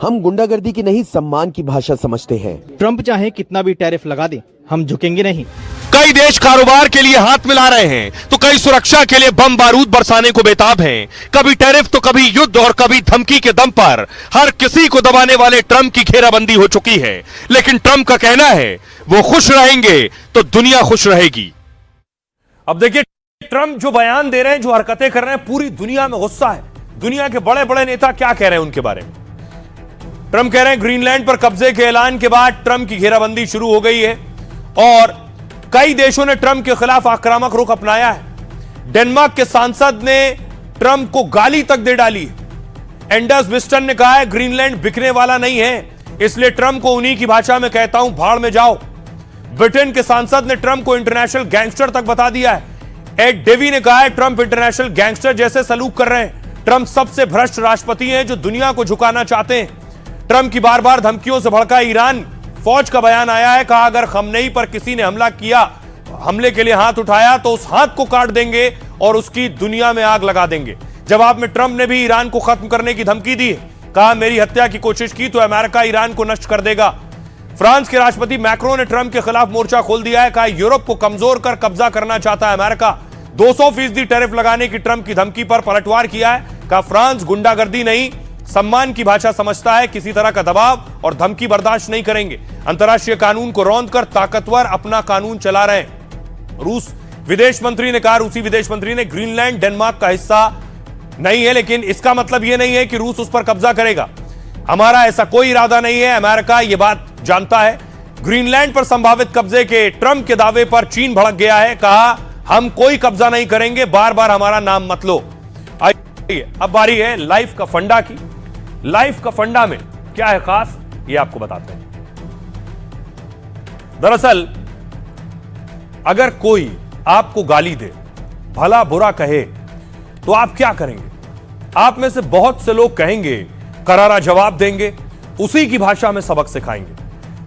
हम गुंडागर्दी की नहीं, सम्मान की भाषा समझते हैं। ट्रंप चाहे कितना भी टैरिफ लगा दे, हम झुकेंगे नहीं। कई देश कारोबार के लिए हाथ मिला रहे हैं तो कई सुरक्षा के लिए बम बारूद बरसाने को बेताब हैं। कभी टैरिफ तो कभी युद्ध और कभी धमकी के दम पर हर किसी को दबाने वाले ट्रंप की घेराबंदी हो चुकी है। लेकिन ट्रंप का कहना है वो खुश रहेंगे तो दुनिया खुश रहेगी। अब देखिए, ट्रंप जो बयान दे रहे हैं, जो हरकतें कर रहे हैं, पूरी दुनिया में गुस्सा है। दुनिया के बड़े बड़े नेता क्या कह रहे हैं उनके बारे में। ट्रंप कह रहे हैं ग्रीनलैंड पर कब्जे के ऐलान के बाद ट्रंप की घेराबंदी शुरू हो गई है और कई देशों ने ट्रंप के खिलाफ आक्रामक रुख अपनाया है। डेनमार्क के सांसद ने ट्रंप को गाली तक दे डाली। एंडर्स विस्टन ने कहा है ग्रीनलैंड बिकने वाला नहीं है, इसलिए ट्रंप को उन्हीं की भाषा में कहता हूं, भाड़ में जाओ। ब्रिटेन के सांसद ने ट्रंप को इंटरनेशनल गैंगस्टर तक बता दिया है। एड डेवी ने कहा है ट्रंप इंटरनेशनल गैंगस्टर जैसे सलूक कर रहे हैं। ट्रंप सबसे भ्रष्ट राष्ट्रपति हैं जो दुनिया को झुकाना चाहते हैं। ट्रंप की बार बार धमकियों से भड़का ईरान फौज का बयान आया है, कहा अगर खमनेई पर किसी ने हमला किया, हमले के लिए हाथ उठाया तो उस हाथ को काट देंगे और उसकी दुनिया में आग लगा देंगे। जवाब में ट्रंप ने भी ईरान को खत्म करने की धमकी दी, कहा मेरी हत्या की कोशिश की तो अमेरिका ईरान को नष्ट कर देगा। फ्रांस के राष्ट्रपति मैक्रो ने ट्रंप के खिलाफ मोर्चा खोल दिया है, कहा यूरोप को कमजोर कर कब्जा करना चाहता है अमेरिका। 200% टैरिफ लगाने की ट्रंप की धमकी पर पलटवार किया है, कहा फ्रांस गुंडागर्दी नहीं, सम्मान की भाषा समझता है, किसी तरह का दबाव और धमकी बर्दाश्त नहीं करेंगे। अंतर्राष्ट्रीय कानून को रौंद कर ताकतवर अपना कानून चला रहे हैं। रूस विदेश मंत्री ने कहा, रूसी विदेश मंत्री ने ग्रीनलैंड डेनमार्क का हिस्सा नहीं है, लेकिन इसका मतलब यह नहीं है कि रूस उस पर कब्जा करेगा। हमारा ऐसा कोई इरादा नहीं है, अमेरिका यह बात जानता है। ग्रीनलैंड पर संभावित कब्जे के ट्रंप के दावे पर चीन भड़क गया है, कहा हम कोई कब्जा नहीं करेंगे, बार बार हमारा नाम मत लो। आइए अब बारी है लाइफ का फंडा की। लाइफ का फंडा में क्या है खास, ये आपको बताते हैं। दरअसल अगर कोई आपको गाली दे, भला बुरा कहे, तो आप क्या करेंगे? आप में से बहुत से लोग कहेंगे, करारा जवाब देंगे, उसी की भाषा में सबक सिखाएंगे।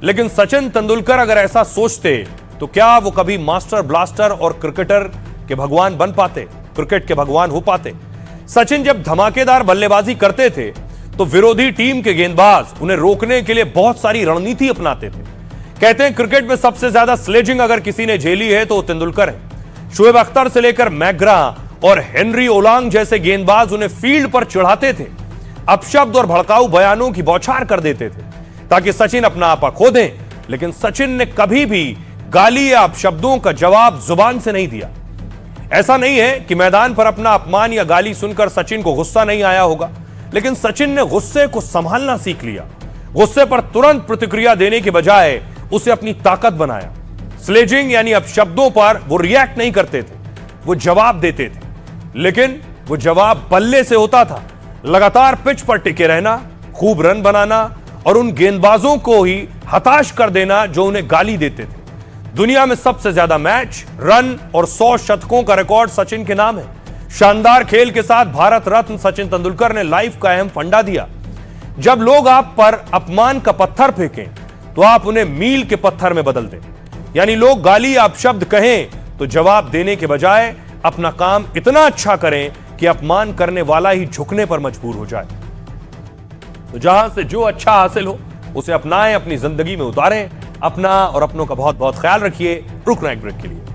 लेकिन सचिन तेंदुलकर अगर ऐसा सोचते तो क्या वो कभी मास्टर ब्लास्टर और क्रिकेटर के भगवान बन पाते, क्रिकेट के भगवान हो पाते? सचिन जब धमाकेदार बल्लेबाजी करते थे तो विरोधी टीम के गेंदबाज उन्हें रोकने के लिए बहुत सारी रणनीति अपनाते थे। कहते हैं क्रिकेट में सबसे ज्यादा स्लेजिंग अगर किसी ने झेली है तो तेंदुलकर है। शुएब अख्तर से लेकर मैग्रा और हेनरी ओलांग जैसे गेंदबाज उन्हें फील्ड पर चढ़ाते थे, अपशब्द और भड़काऊ बयानों की बौछार कर देते थे ताकि सचिन अपना आपा खो दें। लेकिन सचिन ने कभी भी गाली या अपशब्दों का जवाब जुबान से नहीं दिया। ऐसा नहीं है कि मैदान पर अपना अपमान या गाली सुनकर सचिन को गुस्सा नहीं आया होगा, लेकिन सचिन ने गुस्से को संभालना सीख लिया। गुस्से पर तुरंत प्रतिक्रिया देने के बजाय उसे अपनी ताकत बनाया। स्लेजिंग यानी अपशब्दों पर वो रिएक्ट नहीं करते थे, वो जवाब देते थे, लेकिन वो जवाब बल्ले से होता था। लगातार पिच पर टिके रहना, खूब रन बनाना और उन गेंदबाजों को ही हताश कर देना जो उन्हें गाली देते थे। दुनिया में सबसे ज्यादा मैच, रन और 100 शतकों का रिकॉर्ड सचिन के नाम है। शानदार खेल के साथ भारत रत्न सचिन तेंदुलकर ने लाइफ का अहम फंडा दिया। जब लोग आप पर अपमान का पत्थर फेंकें तो आप उन्हें मील के पत्थर में बदल दें। यानी लोग गाली या अपशब्द कहें तो जवाब देने के बजाय अपना काम इतना अच्छा करें कि अपमान करने वाला ही झुकने पर मजबूर हो जाए। तो जहां से जो अच्छा हासिल हो उसे अपनाएं, अपनी जिंदगी में उतारें। अपना और अपनों का बहुत बहुत ख्याल रखिए। रुकना एक ब्रेक के लिए।